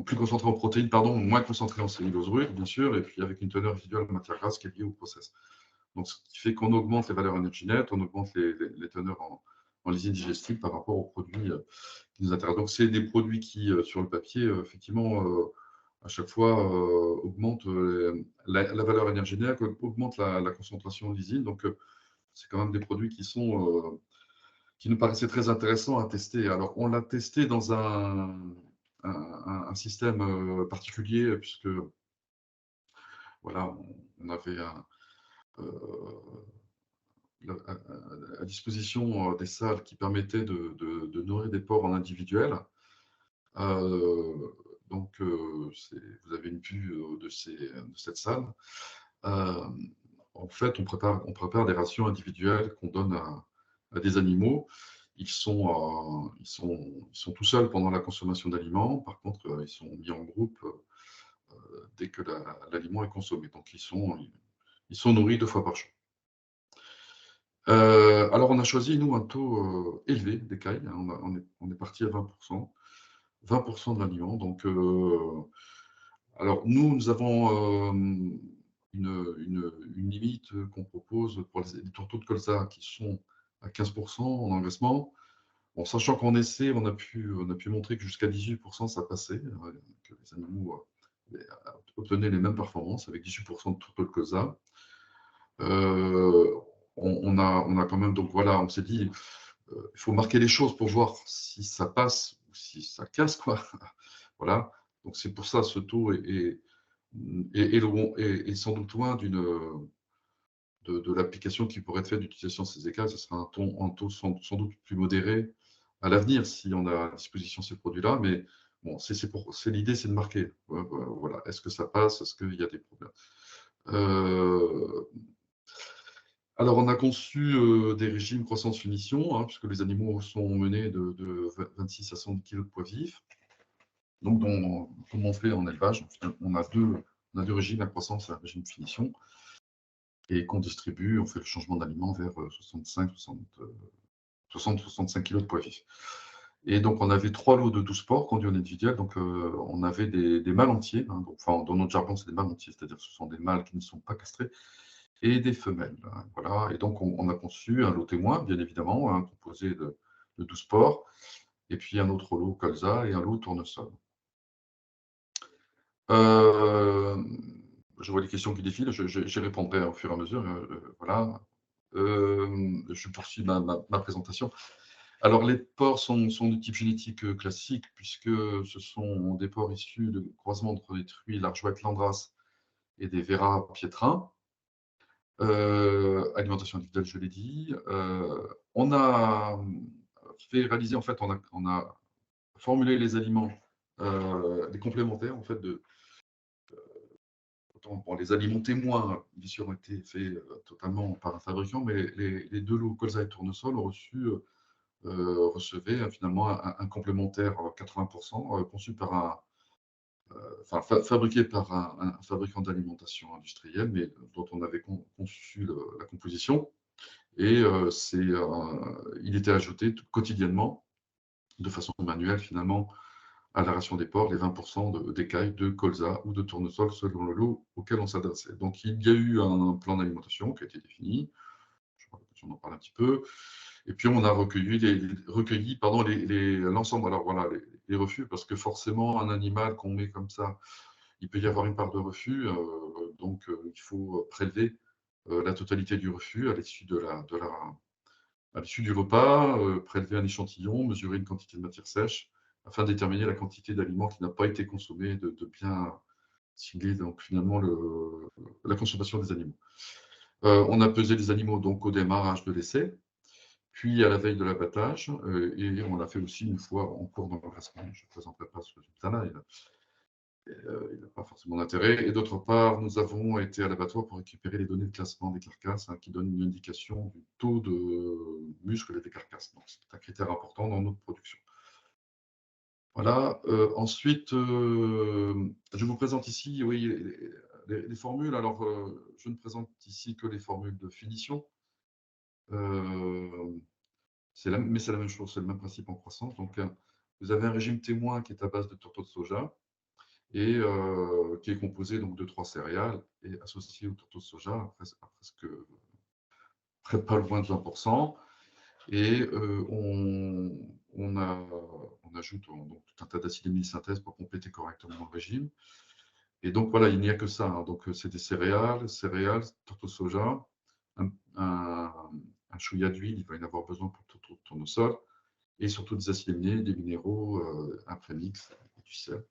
F: plus concentré en protéines, pardon, moins concentré en cellulose rude, bien sûr, et puis avec une teneur résiduelle de matière grasse qui est liée au process. Donc, ce qui fait qu'on augmente les valeurs énergie nettes, on augmente les teneurs en lysine digestible par rapport aux produits qui nous intéressent. Donc, c'est des produits qui, sur le papier, effectivement, à chaque fois, augmentent la valeur énergie nette, augmentent la concentration de lysine. Donc, c'est quand même des produits qui nous paraissaient très intéressants à tester. Alors, on l'a testé dans un système particulier, puisque voilà, on avait à disposition des salles qui permettaient de nourrir des porcs en individuel. Donc, vous avez une vue de cette salle. En fait, on prépare des rations individuelles qu'on donne à des animaux. Ils sont tout seuls pendant la consommation d'aliments. Par contre, ils sont mis en groupe dès que l'aliment est consommé. Donc, ils sont nourris 2 fois par jour. Alors, on a choisi, nous, un taux élevé d'écailles. On est parti à 20%. 20% de l'aliment. Donc, alors, nous avons une limite qu'on propose pour les tourteaux de colza qui sont à 15% en engraissement. Bon, sachant qu'en essai, on a pu montrer que jusqu'à 18%, ça passait, que les animaux obtenaient les mêmes performances avec 18% de tourteaux de colza. On a quand même, donc voilà, on s'est dit, il faut marquer les choses pour voir si ça passe ou si ça casse, quoi. Voilà. Donc c'est pour ça ce taux est sans doute loin de l'application qui pourrait être faite d'utilisation de ces écailles. Ce sera un taux sans doute plus modéré à l'avenir si on a à disposition ces produits-là. Mais bon, l'idée, c'est de marquer. Voilà. Est-ce que ça passe? Est-ce qu'il y a des problèmes? Alors, on a conçu des régimes croissance-finition, hein, puisque les animaux sont menés de 26 à 110 kg de poids vif. Donc, comme on fait en élevage, on a deux régimes, la croissance et un régime finition, et qu'on distribue, on fait le changement d'aliment vers 60-65 kg de poids vif. Et donc, on avait 3 lots de 12 porcs conduits en individuel. Donc, on avait des mâles entiers. Hein, donc, enfin, dans notre jargon, c'est des mâles entiers, c'est-à-dire que ce sont des mâles qui ne sont pas castrés et des femelles. Hein, voilà. Et donc, on a conçu un lot témoin, bien évidemment, hein, composé de 12 porcs, et puis un autre lot colza et un lot tournesol. Je vois les questions qui défilent, j'y répondrai au fur et à mesure. Voilà. Je poursuis ma présentation. Alors, les porcs sont de type génétique classique, puisque ce sont des porcs issus de croisement entre des truies largouette landras et des Vera pietrins. Alimentation individuelle, je l'ai dit. On a fait réaliser, en fait, on a formulé les aliments, les complémentaires, en fait, bon, les aliments témoins, bien sûr, ont été faits totalement par un fabricant, mais les deux lots, colza et tournesol, ont recevaient finalement un complémentaire 80% conçu par fabriqué par un fabricant d'alimentation industrielle, mais dont on avait conçu la composition. Et il était ajouté quotidiennement, de façon manuelle finalement, à la ration des porcs, les 20% d'écailles, de colza ou de tournesol selon le lot auquel on s'adressait. Donc il y a eu un plan d'alimentation qui a été défini, je crois que on en parle un petit peu, et puis on a recueilli l'ensemble, alors voilà, les refus, parce que forcément un animal qu'on met comme ça, il peut y avoir une part de refus, donc il faut prélever la totalité du refus à l'issue à l'issue du repas, prélever un échantillon, mesurer une quantité de matière sèche, afin de déterminer la quantité d'aliments qui n'a pas été consommée, de bien cibler donc finalement la consommation des animaux. On a pesé les animaux donc au démarrage de l'essai, puis à la veille de l'abattage, et on l'a fait aussi une fois en cours d'engraissement. Je ne présenterai pas ce résultat-là, il n'a pas forcément d'intérêt. Et d'autre part, nous avons été à l'abattoir pour récupérer les données de classement des carcasses, qui donnent une indication du taux de muscle des carcasses. Donc, c'est un critère important dans notre production. Voilà. Ensuite, je vous présente ici, oui, les formules. Alors, je ne présente ici que les formules de finition. Mais c'est la même chose, c'est le même principe en croissance. Donc, vous avez un régime témoin qui est à base de tourteaux de soja, et qui est composé donc de 3 céréales et associé au tourteau de soja à presque pas loin de 20%. Et on ajoute donc tout un tas d'acides aminés de synthèse pour compléter correctement le régime. Et donc voilà, il n'y a que ça, hein. Donc c'est des céréales, tourteau de soja, un chouïa d'huile, il va y en avoir besoin pour le tournesol, et surtout des acides aminés, des minéraux, un prémix et du sel.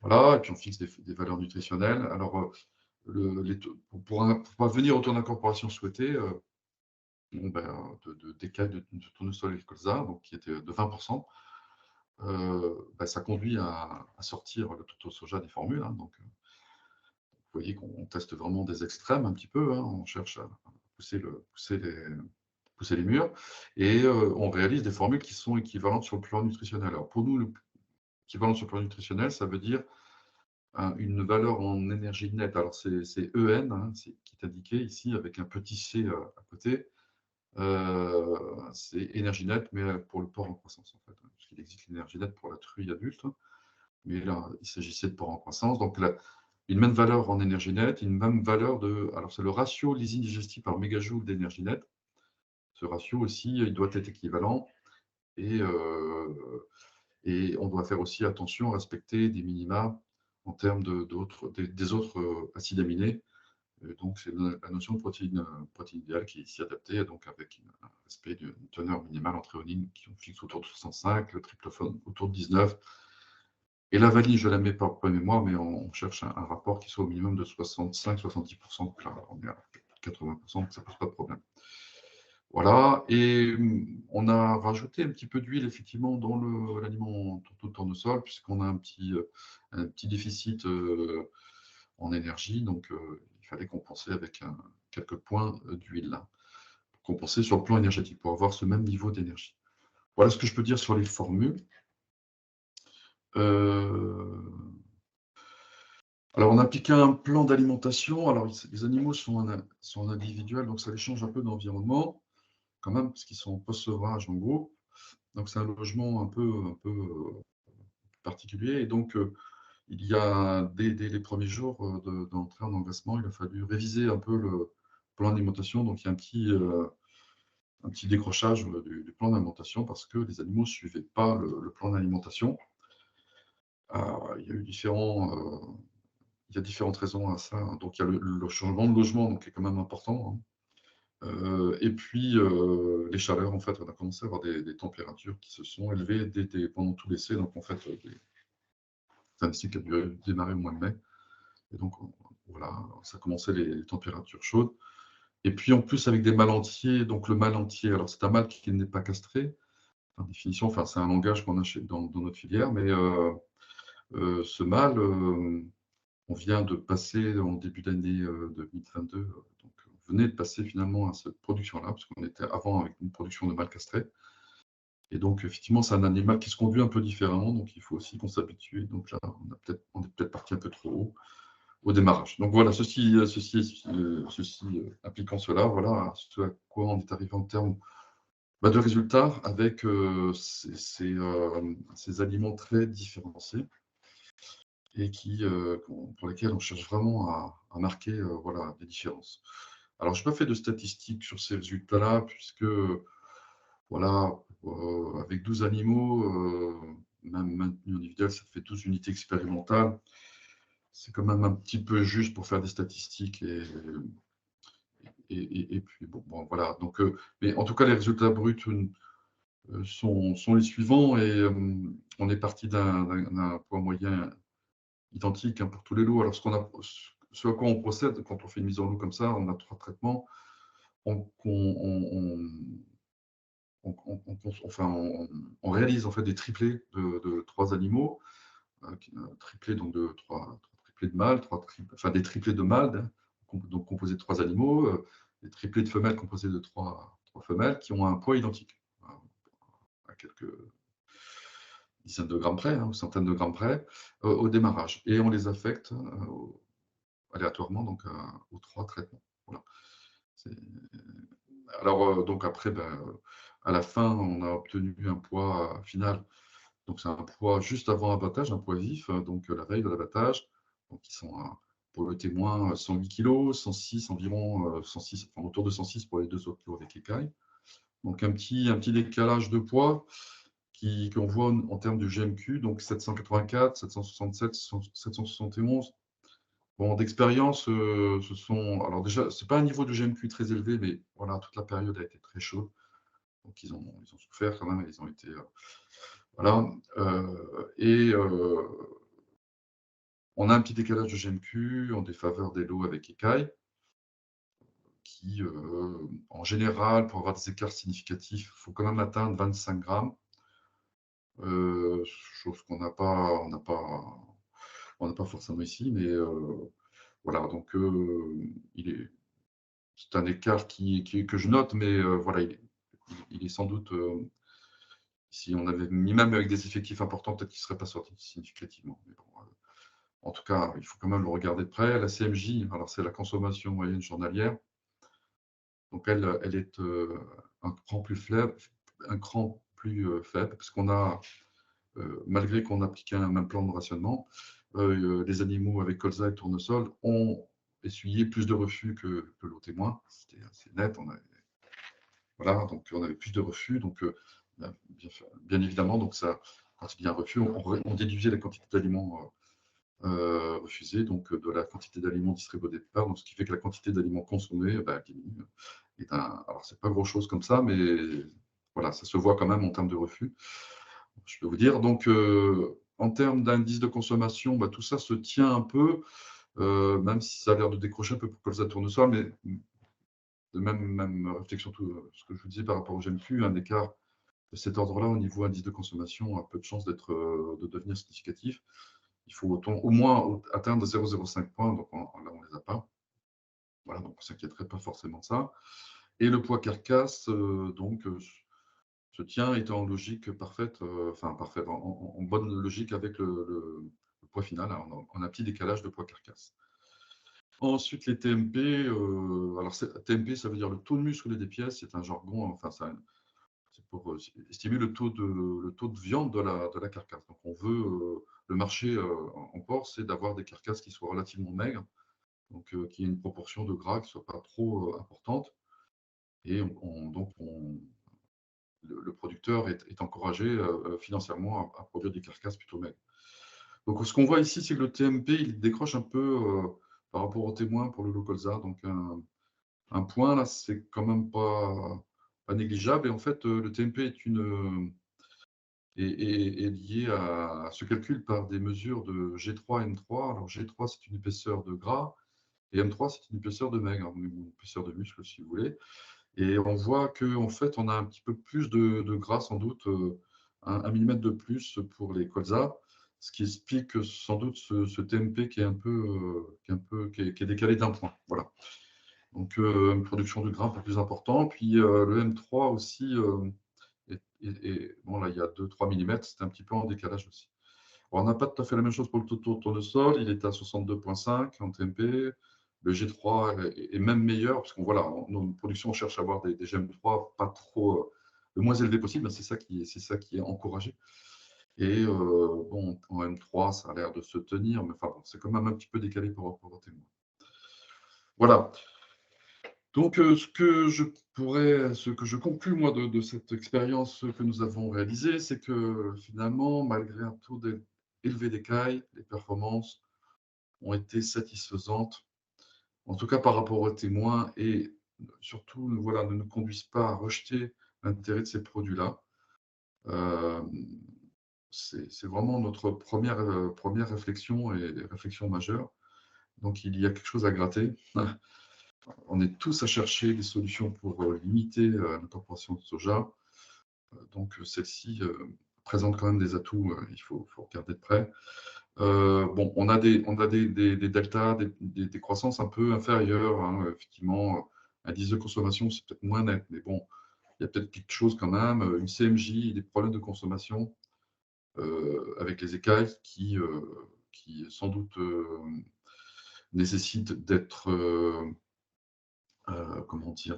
F: Voilà, et puis on fixe des valeurs nutritionnelles. Alors, pour parvenir au taux d'incorporation souhaité, d'écailles de tournesol et de colza, donc qui était de 20%, ça conduit à sortir le tourteau de soja des formules. Hein, donc, vous voyez qu'on teste vraiment des extrêmes un petit peu. Hein, on cherche à pousser les murs, et on réalise des formules qui sont équivalentes sur le plan nutritionnel. Alors, pour nous, l'équivalent sur le plan nutritionnel, ça veut dire une valeur en énergie nette. Alors, c'est EN, hein, qui est indiqué ici avec un petit c à côté. C'est énergie nette, mais pour le porc en croissance, en fait, parce qu'il existe l'énergie nette pour la truie adulte. Mais là, il s'agissait de porc en croissance. Donc, une même valeur en énergie nette, une même valeur alors c'est le ratio lysine digestif par mégajoule d'énergie nette. Ce ratio aussi, il doit être équivalent. Et on doit faire aussi attention à respecter des minima en termes des autres acides aminés. Donc, c'est la notion de protéine idéale qui est ici adaptée, donc avec un respect d'une teneur minimale en tréonine qui on fixe autour de 65, le tryptophane autour de 19. Et la vanille, je la mets pas pour mémoire, mais on cherche un rapport qui soit au minimum de 65-70%. Donc là, on est à 80%, donc ça ne pose pas de problème. Voilà, et on a rajouté un petit peu d'huile effectivement dans l'aliment tourteau de tournesol, puisqu'on a un petit déficit en énergie, donc il fallait compenser avec quelques points d'huile là, pour compenser sur le plan énergétique, pour avoir ce même niveau d'énergie. Voilà ce que je peux dire sur les formules. Alors, on a appliqué un plan d'alimentation. Alors, les animaux sont individuels, donc ça les change un peu d'environnement, quand même, parce qu'ils sont en post-sevrage en gros. Donc, c'est un logement un peu particulier. Et donc, il y a, dès les premiers jours d'entrée en engraissement, il a fallu réviser un peu le plan d'alimentation. Donc, il y a un petit décrochage du plan d'alimentation parce que les animaux ne suivaient pas le plan d'alimentation. Il y a eu différentes raisons à ça. Donc, il y a le changement de logement, donc, qui est quand même important. Hein. Et puis, les chaleurs, en fait, on a commencé à avoir des températures qui se sont élevées pendant tout l'essai. Donc, en fait, c'est un essai qui a démarré au mois de mai. Et donc, voilà, ça commençait les températures chaudes. Et puis, en plus, avec des mâles entiers. Donc, le mâle entier, alors c'est un mâle qui n'est pas castré, par définition. Enfin, c'est un langage qu'on a dans notre filière. Mais ce mâle, on vient de passer en début d'année 2022. Donc, on venait de passer finalement à cette production-là, parce qu'on était avant avec une production de mâles castrés. Et donc, effectivement, c'est un animal qui se conduit un peu différemment. Donc, il faut aussi qu'on s'habitue. Donc là, on est peut-être parti un peu trop haut au démarrage. Donc voilà, ceci impliquant cela, voilà ce à quoi on est arrivé en termes de résultats avec ces aliments très différenciés et pour lesquels on cherche vraiment à marquer voilà, des différences. Alors, je n'ai pas fait de statistiques sur ces résultats-là, puisque voilà, avec 12 animaux, même maintenus individuels, ça fait 12 unités expérimentales. C'est quand même un petit peu juste pour faire des statistiques et puis bon, voilà. Donc, mais en tout cas, les résultats bruts sont les suivants et on est parti d'un poids moyen identique pour tous les lots. Alors, ce à quoi on procède quand on fait une mise en lot comme ça, on a 3 traitements. On réalise en fait des triplés de 3 animaux, triplés donc de 3 triplés de mâles, des triplés de mâles, donc composés de 3 animaux, des triplés de femelles composés de 3 femelles qui ont un poids identique, à quelques dizaines de grammes près, ou centaines de grammes près, au démarrage. Et on les affecte aléatoirement donc, aux 3 traitements. Voilà. Alors, donc après, à la fin, on a obtenu un poids final. Donc, c'est un poids juste avant abattage, un poids vif, donc la veille de l'abattage. Donc, ils sont pour le témoin 108 kg, 106 environ, 106, enfin, autour de 106 pour les 2 autres lots avec écailles. Donc, un petit décalage de poids qu'on voit en termes de GMQ, donc 784, 767, 771. Bon, d'expérience, alors déjà, ce n'est pas un niveau de GMQ très élevé, mais voilà, toute la période a été très chaude. Donc, ils ont souffert quand même, ils ont été. Voilà. On a un petit décalage de GMQ en défaveur des lots avec écailles, qui, en général, pour avoir des écarts significatifs, il faut quand même atteindre 25 grammes. Chose qu'on n'a pas, on n'a pas forcément ici, mais voilà, donc c'est un écart que je note, mais voilà, il est sans doute, si on avait mis même avec des effectifs importants, peut-être qu'il ne serait pas sorti significativement. Mais bon, en tout cas, il faut quand même le regarder de près. La CMJ, alors c'est la consommation moyenne journalière, donc elle est un cran plus faible, parce qu'on a, malgré qu'on appliquait un même plan de rationnement, les animaux avec colza et tournesol ont essuyé plus de refus que l'eau témoin. C'était assez net. Voilà, donc on avait plus de refus. Donc, bien évidemment, donc ça, quand il y a un refus, on déduisait la quantité d'aliments refusés, donc de la quantité d'aliments distribués au départ. Donc, ce qui fait que la quantité d'aliments consommés diminue. Alors, c'est pas grand-chose comme ça, mais voilà, ça se voit quand même en termes de refus. Je peux vous dire. Donc, en termes d'indice de consommation, tout ça se tient un peu, même si ça a l'air de décrocher un peu pour colza tournesol, mais de même réflexion, tout ce que je vous disais par rapport au GMQ, un écart de cet ordre-là au niveau indice de consommation a peu de chances de devenir significatif. Il faut au moins atteindre 0,05 points, donc là on ne les a pas. Voilà, donc on ne s'inquiéterait pas forcément de ça. Et le poids carcasse, se tient, étant en logique parfaite, en bonne logique avec le poids final. Alors, on a un petit décalage de poids carcasse. Ensuite, les TMP, alors TMP, ça veut dire le taux de muscle des pièces, c'est un jargon, enfin, c'est pour estimer le taux de viande de la carcasse. Donc, on veut, le marché en porc, c'est d'avoir des carcasses qui soient relativement maigres, donc qu'il y ait une proportion de gras qui ne soit pas trop importante. Et donc, le producteur est encouragé financièrement à produire des carcasses plutôt maigres. Donc, ce qu'on voit ici, c'est que le TMP, il décroche un peu par rapport au témoin pour le lot colza, donc un point, là, c'est quand même pas négligeable. Et en fait, le TMP est lié à ce calcul par des mesures de G3 et M3. Alors, G3, c'est une épaisseur de gras, et M3, c'est une épaisseur de maigre, ou une épaisseur de muscle, si vous voulez. Et on voit qu'en fait, on a un petit peu plus de gras, sans doute, 1 millimètre de plus pour les colzas, ce qui explique sans doute ce TMP qui est décalé d'un point. Voilà. Donc, une production de gras un peu plus important. Puis, le M3 aussi, bon, là, il y a 2-3 mm, c'est un petit peu en décalage aussi. Alors, on n'a pas tout à fait la même chose pour le tournesol, il est à 62,5 en TMP. Le G3 est même meilleur, parce qu'on voit là, nos productions, on cherche à avoir des GM3 pas trop, le moins élevé possible, c'est ça qui est encouragé. Et bon, en M3, ça a l'air de se tenir, mais enfin, bon, c'est quand même un petit peu décalé par rapport au témoin. Voilà. Donc, ce que je conclus, moi, de cette expérience que nous avons réalisée, c'est que finalement, malgré un taux élevé d'écailles, les performances ont été satisfaisantes, en tout cas par rapport aux témoins, et surtout, voilà, ne nous conduisent pas à rejeter l'intérêt de ces produits-là. C'est vraiment notre première réflexion et réflexion majeure. Donc, il y a quelque chose à gratter. On est tous à chercher des solutions pour limiter l'incorporation de soja. Donc, celle-ci présente quand même des atouts, il faut regarder de près. Bon, on a des deltas, des croissances un peu inférieures. Hein, effectivement, indice de consommation, c'est peut-être moins net, mais bon, il y a peut-être quelque chose quand même. Une CMJ, des problèmes de consommation avec les écailles qui sans doute nécessitent d'être... comment dire,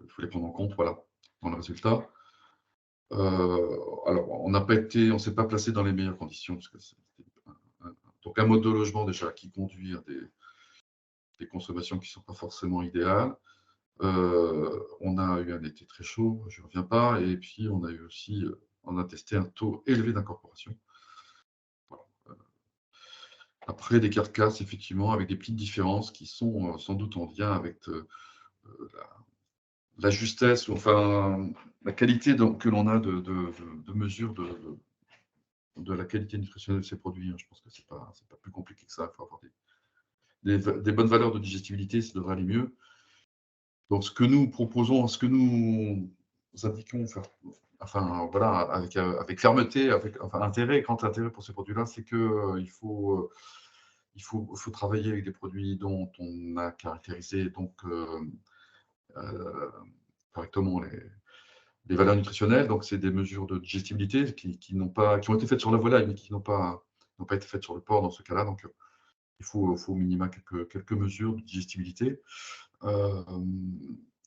F: il faut les prendre en compte, voilà, dans le résultat. Alors, on ne s'est pas placé dans les meilleures conditions, parce que donc un mode de logement déjà qui conduit à des consommations qui ne sont pas forcément idéales. On a eu un été très chaud, je ne reviens pas, et puis on a eu aussi, on a testé un taux élevé d'incorporation. Voilà. Après, des carcasses, effectivement, avec des petites différences qui sont sans doute en lien avec la justesse, enfin la qualité que l'on a de mesure de la qualité nutritionnelle de ces produits. Je pense que c'est pas plus compliqué que ça. Il faut avoir des bonnes valeurs de digestibilité, ça devrait aller mieux. Donc, ce que nous proposons, ce que nous indiquons, enfin voilà, avec fermeté, enfin intérêt, grand intérêt pour ces produits-là, c'est que il faut travailler avec des produits dont on a caractérisé donc correctement les valeurs nutritionnelles. Donc, c'est des mesures de digestibilité qui ont été faites sur la volaille, mais qui n'ont pas été faites sur le porc dans ce cas-là. Donc, il faut au minima quelques mesures de digestibilité.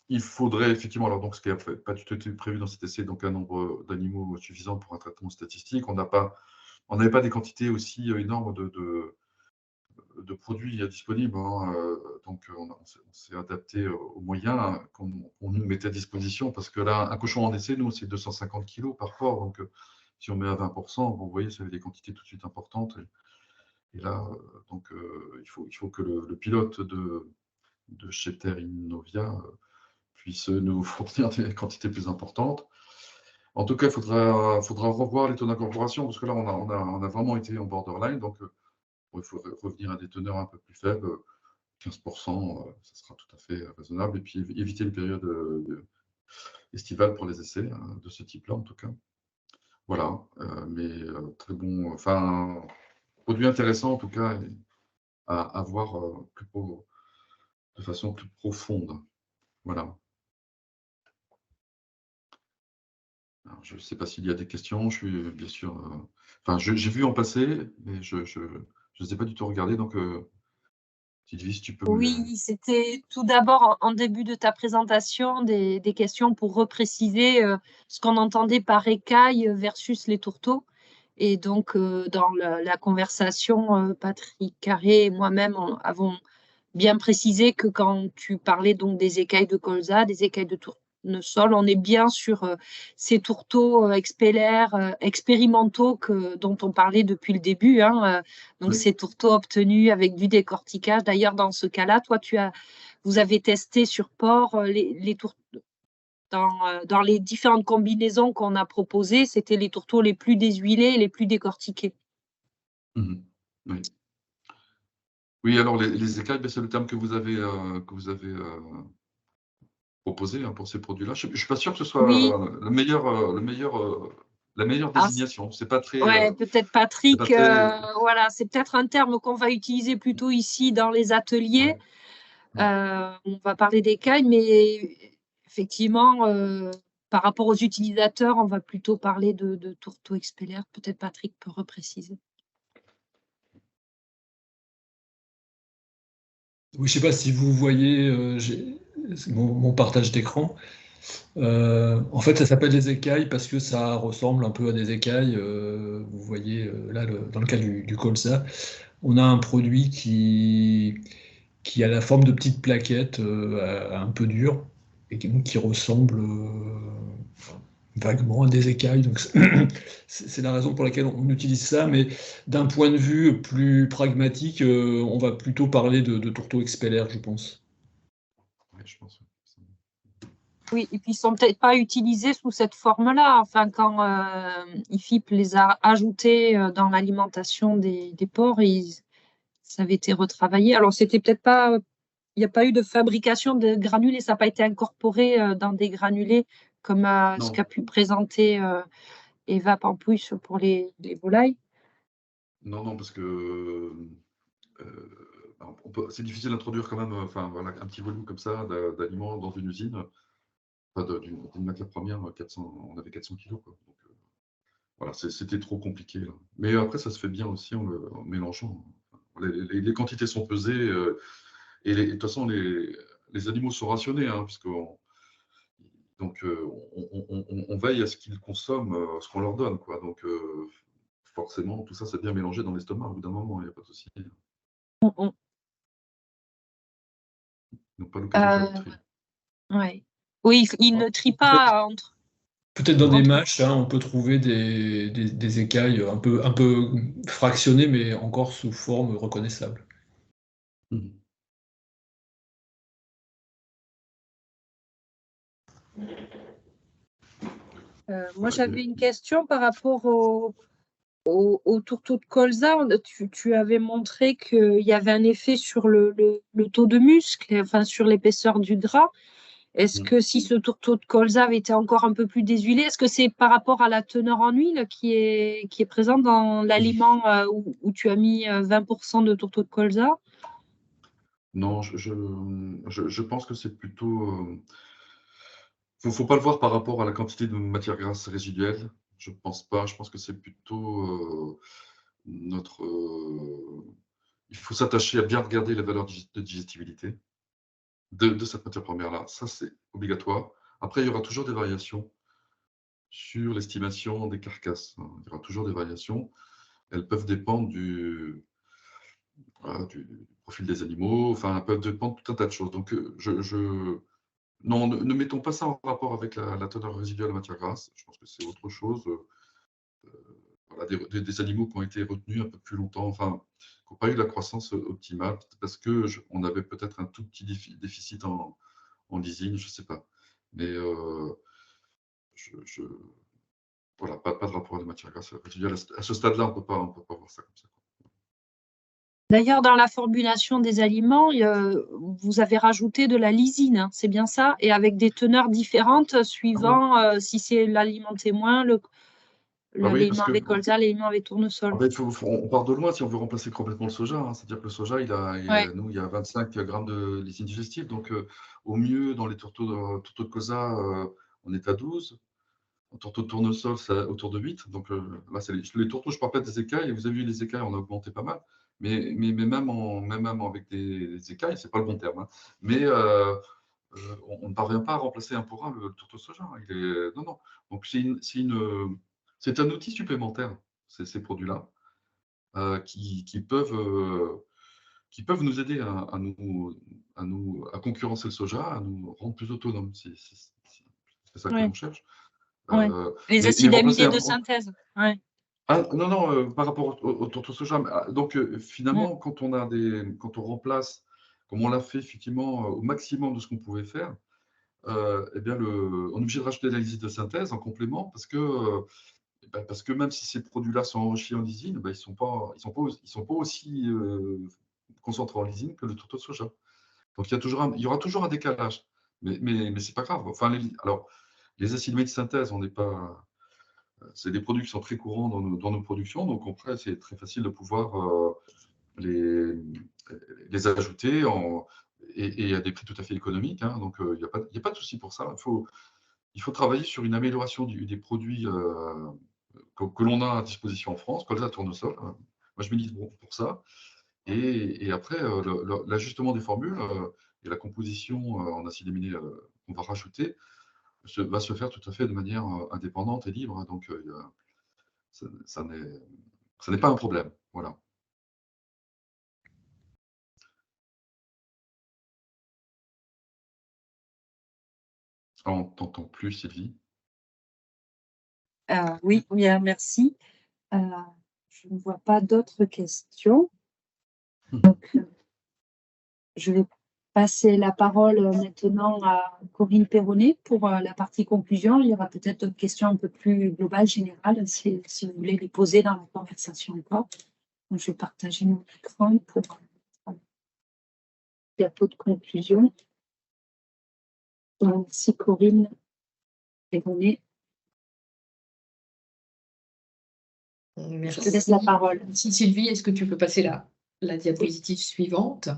F: Il faudrait effectivement, alors donc ce qui n'a pas du tout été prévu dans cet essai, donc un nombre d'animaux suffisant pour un traitement statistique. On n'avait pas des quantités aussi énormes de produits disponibles. Hein. Donc, on s'est adapté aux moyens qu'on nous mettait à disposition, parce que là, un cochon en essai, nous, c'est 250 kg par porc. Donc, si on met à 20%, vous voyez, ça fait des quantités tout de suite importantes. Et là, donc, il faut que le pilote de chez Terre Innovia puisse nous fournir des quantités plus importantes. En tout cas, il faudra revoir les taux d'incorporation, parce que là, on a vraiment été en borderline. Donc, il faudrait revenir à des teneurs un peu plus faibles, 15%, ça sera tout à fait raisonnable. Et puis éviter les périodes estivales pour les essais, de ce type-là en tout cas. Voilà, mais très bon, enfin, produit intéressant en tout cas, à voir de façon plus profonde. Voilà. Alors, je ne sais pas s'il y a des questions, je suis bien sûr... Enfin, j'ai vu en passer, mais je ne les ai pas du tout regardées, donc Sylvie, si tu peux
A: Oui, c'était tout d'abord en début de ta présentation des questions pour repréciser ce qu'on entendait par écaille versus les tourteaux. Et donc, dans la conversation, Patrick Carré et moi-même avons bien précisé que quand tu parlais donc des écailles de colza, des écailles de tournesol, on est bien sur ces tourteaux expérimentaux dont on parlait depuis le début. Hein, donc,
F: oui.
A: Ces tourteaux obtenus avec du décortiquage. D'ailleurs, dans ce cas-là, toi, tu as vous avez testé sur porc les tourteaux. Dans les différentes combinaisons qu'on a proposées, c'était les tourteaux les plus déshuilés et les plus décortiqués.
F: Oui. Oui, alors les écailles, c'est le terme que vous avez proposé pour ces produits-là. Je ne suis pas sûr que ce soit
A: Oui.
F: la meilleure désignation. C'est pas très.
A: Ouais, peut-être Patrick.
F: pas très-
A: Voilà, c'est peut-être un terme qu'on va utiliser plutôt ici dans les ateliers. On va parler d'écailles, mais effectivement, par rapport aux utilisateurs, on va plutôt parler de tourteaux expeller. Peut-être Patrick peut repréciser.
C: Oui, je ne sais pas si vous voyez mon partage d'écran. En fait, ça s'appelle des écailles parce que ça ressemble un peu à des écailles. Vous voyez, là, dans le cas du colza, on a un produit qui a la forme de petites plaquettes un peu dures et qui ressemble vaguement à des écailles. Donc, c'est la raison pour laquelle on utilise ça. Mais d'un point de vue plus pragmatique, on va plutôt parler de tourteaux expeller, je pense.
F: Oui, je pense.
A: Oui, et puis ils ne sont peut-être pas utilisés sous cette forme-là. Enfin, quand IFIP les a ajoutés dans l'alimentation des porcs, ça avait été retravaillé. Alors, c'était peut-être pas, il n'y a pas eu de fabrication de granulés, ça n'a pas été incorporé dans des granulés comme ce qu'a pu présenter Eva Pampouille pour les volailles.
F: Non, parce que c'est difficile d'introduire quand même voilà, un petit volume comme ça d'aliments dans une usine. D'une matière première, on avait 400 kilos. Quoi. Donc, voilà, c'était trop compliqué. Là. Mais après, ça se fait bien aussi en mélangeant. Les quantités sont pesées et de toute façon, les animaux sont rationnés, donc on veille à ce qu'ils consomment ce qu'on leur donne. Quoi. Donc, forcément, tout ça, c'est bien mélangé dans l'estomac au bout d'un moment, il n'y a pas de souci. Donc, pas l'occasion de faire le tri.
A: Ouais. Oui, il ne trie pas entre.
C: Peut-être dans des matchs, on peut trouver des écailles un peu fractionnées, mais encore sous forme reconnaissable.
A: Moi, j'avais une question par rapport au tourteau de colza. Tu avais montré qu'il y avait un effet sur le taux de muscle, enfin sur l'épaisseur du gras. Est-ce que si ce tourteau de colza avait été encore un peu plus déshuilé, est-ce que c'est par rapport à la teneur en huile qui est présente dans l'aliment où tu as mis 20% de tourteau de colza?
F: Non, je pense que c'est plutôt. Il faut pas le voir par rapport à la quantité de matière grasse résiduelle. Je pense pas. Je pense que c'est plutôt notre. Il faut s'attacher à bien regarder les valeurs de digestibilité de cette matière première-là. Ça, c'est obligatoire. Après, il y aura toujours des variations sur l'estimation des carcasses. Il y aura toujours des variations. Elles peuvent dépendre du profil des animaux. Enfin, elles peuvent dépendre de tout un tas de choses. Donc, non, ne mettons pas ça en rapport avec la teneur résiduelle de matière grasse. Je pense que c'est autre chose. Voilà, des animaux qui ont été retenus un peu plus longtemps, enfin, qui n'ont pas eu la croissance optimale, parce qu'on avait peut-être un tout petit déficit en lysine, je ne sais pas. Mais voilà, pas de rapport à la matière grasse résiduelle. À ce stade-là, on ne peut pas voir ça comme ça.
A: D'ailleurs, dans la formulation des aliments, vous avez rajouté de la lysine, hein, c'est bien ça? Et avec des teneurs différentes suivant si c'est l'aliment témoin, l'aliment avec colza, l'aliment avec tournesol.
F: On part de loin si on veut remplacer complètement le soja. C'est-à-dire que le soja, nous, il y a 25 grammes de lysine digestive. Donc, au mieux, dans les tourteaux de colza, on est à 12. En tourteau de tournesol, c'est autour de 8. Donc, là, c'est les tourteaux, je ne parle pas des écailles. Et vous avez vu, les écailles, on a augmenté pas mal. Mais même avec des écailles, ce n'est pas le bon terme. Mais on ne parvient pas à remplacer un pour un le tourteau de soja. Non. Donc, c'est un outil supplémentaire, ces produits-là, qui peuvent nous aider à concurrencer le soja, à nous rendre plus autonomes. C'est ça que l'on cherche.
A: Les acides aminés de synthèse.
F: Non, par rapport au tourteau de soja. Donc, finalement, quand on remplace, comme on l'a fait effectivement au maximum de ce qu'on pouvait faire, eh bien on est obligé de rajouter de la lysine de synthèse en complément parce que même si ces produits-là sont enrichis en lysine, ils ne sont pas aussi concentrés en lysine que le tourteau de soja. Donc il y aura toujours un décalage, mais c'est pas grave. Enfin, alors, les acides aminés de synthèse, c'est des produits qui sont très courants dans nos productions, donc après, c'est très facile de pouvoir les ajouter et à des prix tout à fait économiques. Hein, donc, il n'y a pas de souci pour ça. Il faut travailler sur une amélioration des produits que l'on a à disposition en France, colza, tournesol. Moi, je milite pour ça. Et après, l'ajustement des formules et la composition en acide aminé qu'on va rajouter va se faire tout à fait de manière indépendante et libre. Hein, donc, ça n'est pas un problème. Voilà. On ne t'entend plus, Sylvie.
A: Oui, bien, merci. Je ne vois pas d'autres questions. Donc, je vais passer la parole maintenant à Corinne Perronnet pour la partie conclusion. Il y aura peut-être d'autres questions un peu plus globales, générales, si vous voulez les poser dans la conversation encore. Donc, je vais partager mon écran pour la diapo de conclusion. Merci Corinne Perronnet.
B: Merci.
A: Je te laisse la parole.
B: Merci Sylvie, est-ce que tu peux passer la diapositive suivante?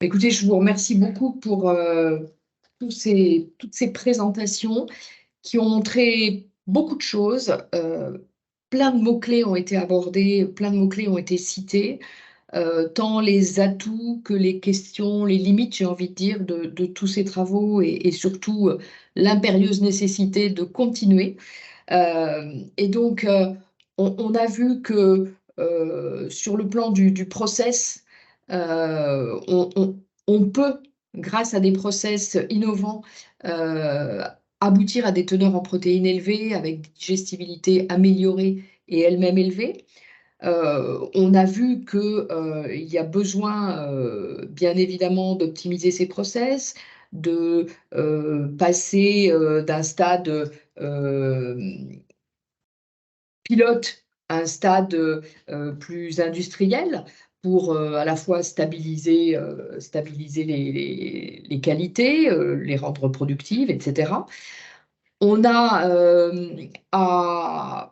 B: Écoutez, je vous remercie beaucoup pour toutes ces présentations qui ont montré beaucoup de choses. Plein de mots-clés ont été abordés, plein de mots-clés ont été cités, tant les atouts que les questions, les limites, j'ai envie de dire, de tous ces travaux et surtout l'impérieuse nécessité de continuer. Et donc, on a vu que sur le plan du process, on peut, grâce à des process innovants, aboutir à des teneurs en protéines élevées avec des digestibilités améliorées et elles-mêmes élevées. On a vu qu'il y a besoin, bien évidemment, d'optimiser ces process, de passer d'un stade pilote à un stade plus industriel pour à la fois stabiliser les qualités, les rendre productives, etc. On a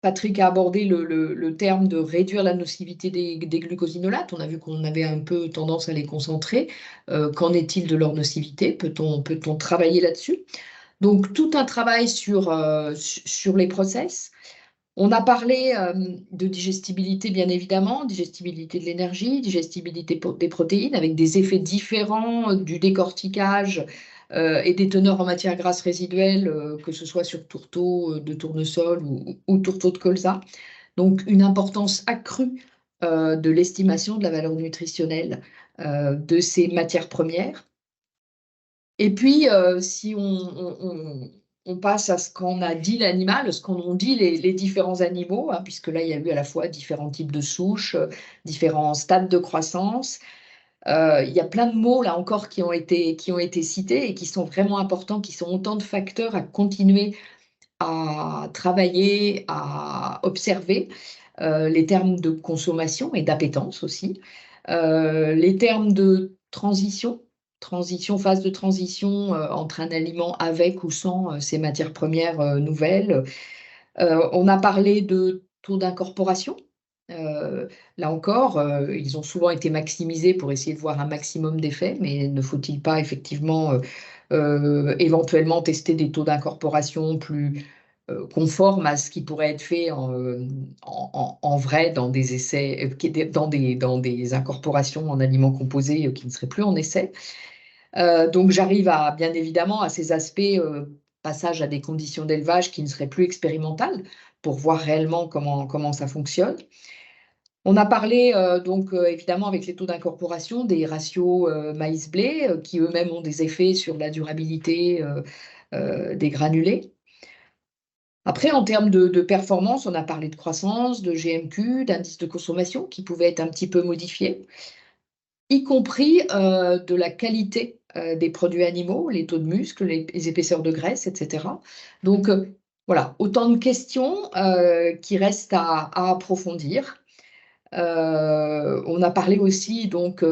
B: Patrick a abordé le terme de réduire la nocivité des glucosinolates. On a vu qu'on avait un peu tendance à les concentrer. Qu'en est-il de leur nocivité? Peut-on travailler là-dessus? Donc, tout un travail sur les process. On a parlé de digestibilité, bien évidemment, digestibilité de l'énergie, digestibilité des protéines, avec des effets différents du décortiquage et des teneurs en matières grasses résiduelles, que ce soit sur tourteau de tournesol ou tourteau de colza. Donc, une importance accrue de l'estimation de la valeur nutritionnelle de ces matières premières. Et puis, si on passe à ce qu'en a dit l'animal, ce qu'en ont dit les différents animaux, hein, puisque là, il y a eu à la fois différents types de souches, différents stades de croissance. Il y a plein de mots, là encore, qui ont été cités et qui sont vraiment importants, qui sont autant de facteurs à continuer à travailler, à observer. Les termes de consommation et d'appétence aussi. Les termes de transition, phase de transition entre un aliment avec ou sans ces matières premières nouvelles. On a parlé de taux d'incorporation. Là encore, ils ont souvent été maximisés pour essayer de voir un maximum d'effets, mais ne faut-il pas effectivement éventuellement tester des taux d'incorporation plus conformes à ce qui pourrait être fait en vrai dans des essais, dans des incorporations en aliments composés qui ne seraient plus en essai. Donc j'arrive bien évidemment à ces aspects passage à des conditions d'élevage qui ne seraient plus expérimentales pour voir réellement comment ça fonctionne. On a parlé donc évidemment avec les taux d'incorporation des ratios maïs-blé qui eux-mêmes ont des effets sur la durabilité des granulés. Après, en termes de performance, on a parlé de croissance, de GMQ, d'indice de consommation qui pouvaient être un petit peu modifiés. y compris de la qualité des produits animaux, les taux de muscle, les épaisseurs de graisse, etc. Donc, voilà, autant de questions qui restent à approfondir. On a parlé aussi donc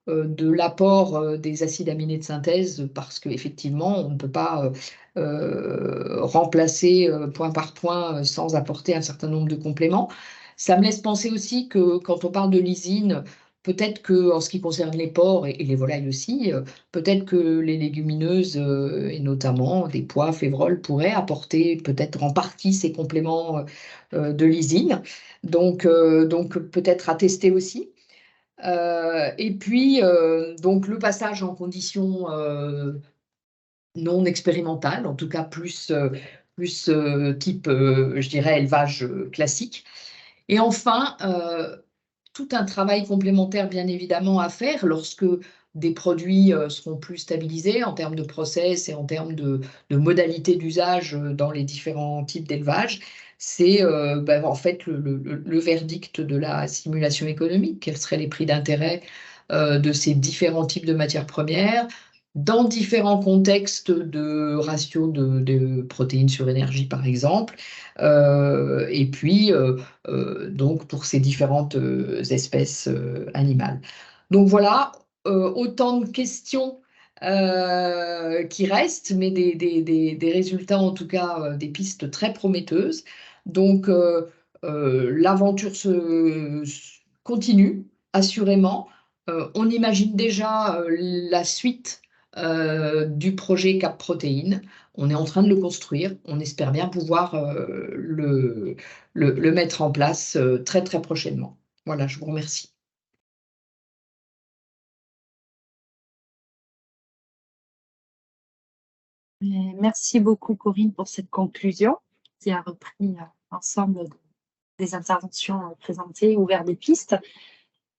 B: de l'apport des acides aminés de synthèse parce qu'effectivement, on ne peut pas remplacer point par point sans apporter un certain nombre de compléments. Ça me laisse penser aussi que quand on parle de lysine, peut-être que en ce qui concerne les porcs et les volailles aussi, peut-être que les légumineuses et notamment des pois, févroles pourraient apporter peut-être en partie ces compléments de lysine. Donc peut-être à tester aussi. Et puis, donc le passage en conditions non expérimentales, en tout cas plus type, je dirais, élevage classique. Et enfin, tout un travail complémentaire, bien évidemment, à faire lorsque des produits seront plus stabilisés en termes de process et en termes de modalités d'usage dans les différents types d'élevage. C'est en fait le verdict de la simulation économique. Quels seraient les prix d'intérêt de ces différents types de matières premières dans différents contextes de ratio de protéines sur énergie, par exemple, et puis donc pour ces différentes espèces animales. Donc voilà, autant de questions qui restent, mais des résultats, en tout cas, des pistes très prometteuses. Donc l'aventure continue, assurément. On imagine déjà la suite du projet Cap Protéines. On est en train de le construire. On espère bien pouvoir le mettre en place très très prochainement. Voilà, je vous remercie.
A: Merci beaucoup, Corinne, pour cette conclusion qui a repris l'ensemble des interventions présentées, ouvert des pistes.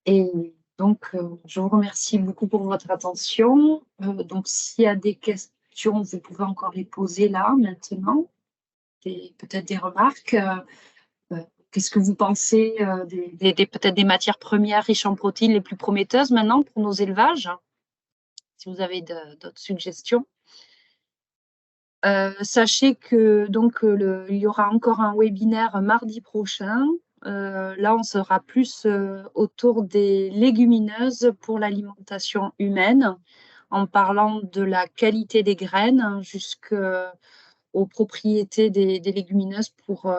A: Et donc, je vous remercie beaucoup pour votre attention. Donc, s'il y a des questions, vous pouvez encore les poser là, maintenant. Peut-être des remarques. Qu'est-ce que vous pensez peut-être des matières premières riches en protéines les plus prometteuses maintenant pour nos élevages? Si vous avez d'autres suggestions. Sachez que donc il y aura encore un webinaire mardi prochain. Là, on sera plus autour des légumineuses pour l'alimentation humaine, en parlant de la qualité des graines jusqu'aux propriétés des légumineuses pour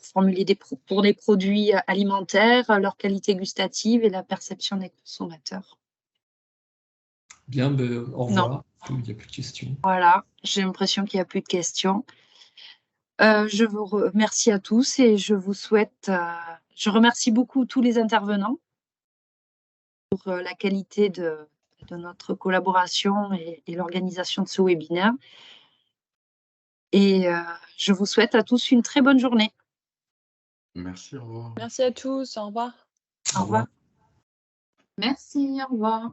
A: formuler pour les produits alimentaires, leur qualité gustative et la perception des consommateurs.
C: Bien, au revoir. Il n'y a plus de questions.
A: Voilà, j'ai l'impression qu'il n'y a plus de questions. Je vous remercie à tous et je vous souhaite, je remercie beaucoup tous les intervenants pour la qualité de notre collaboration et l'organisation de ce webinaire. Et je vous souhaite à tous une très bonne journée.
F: Merci, au revoir.
D: Merci à tous, au revoir.
A: Au revoir.
E: Merci, au revoir.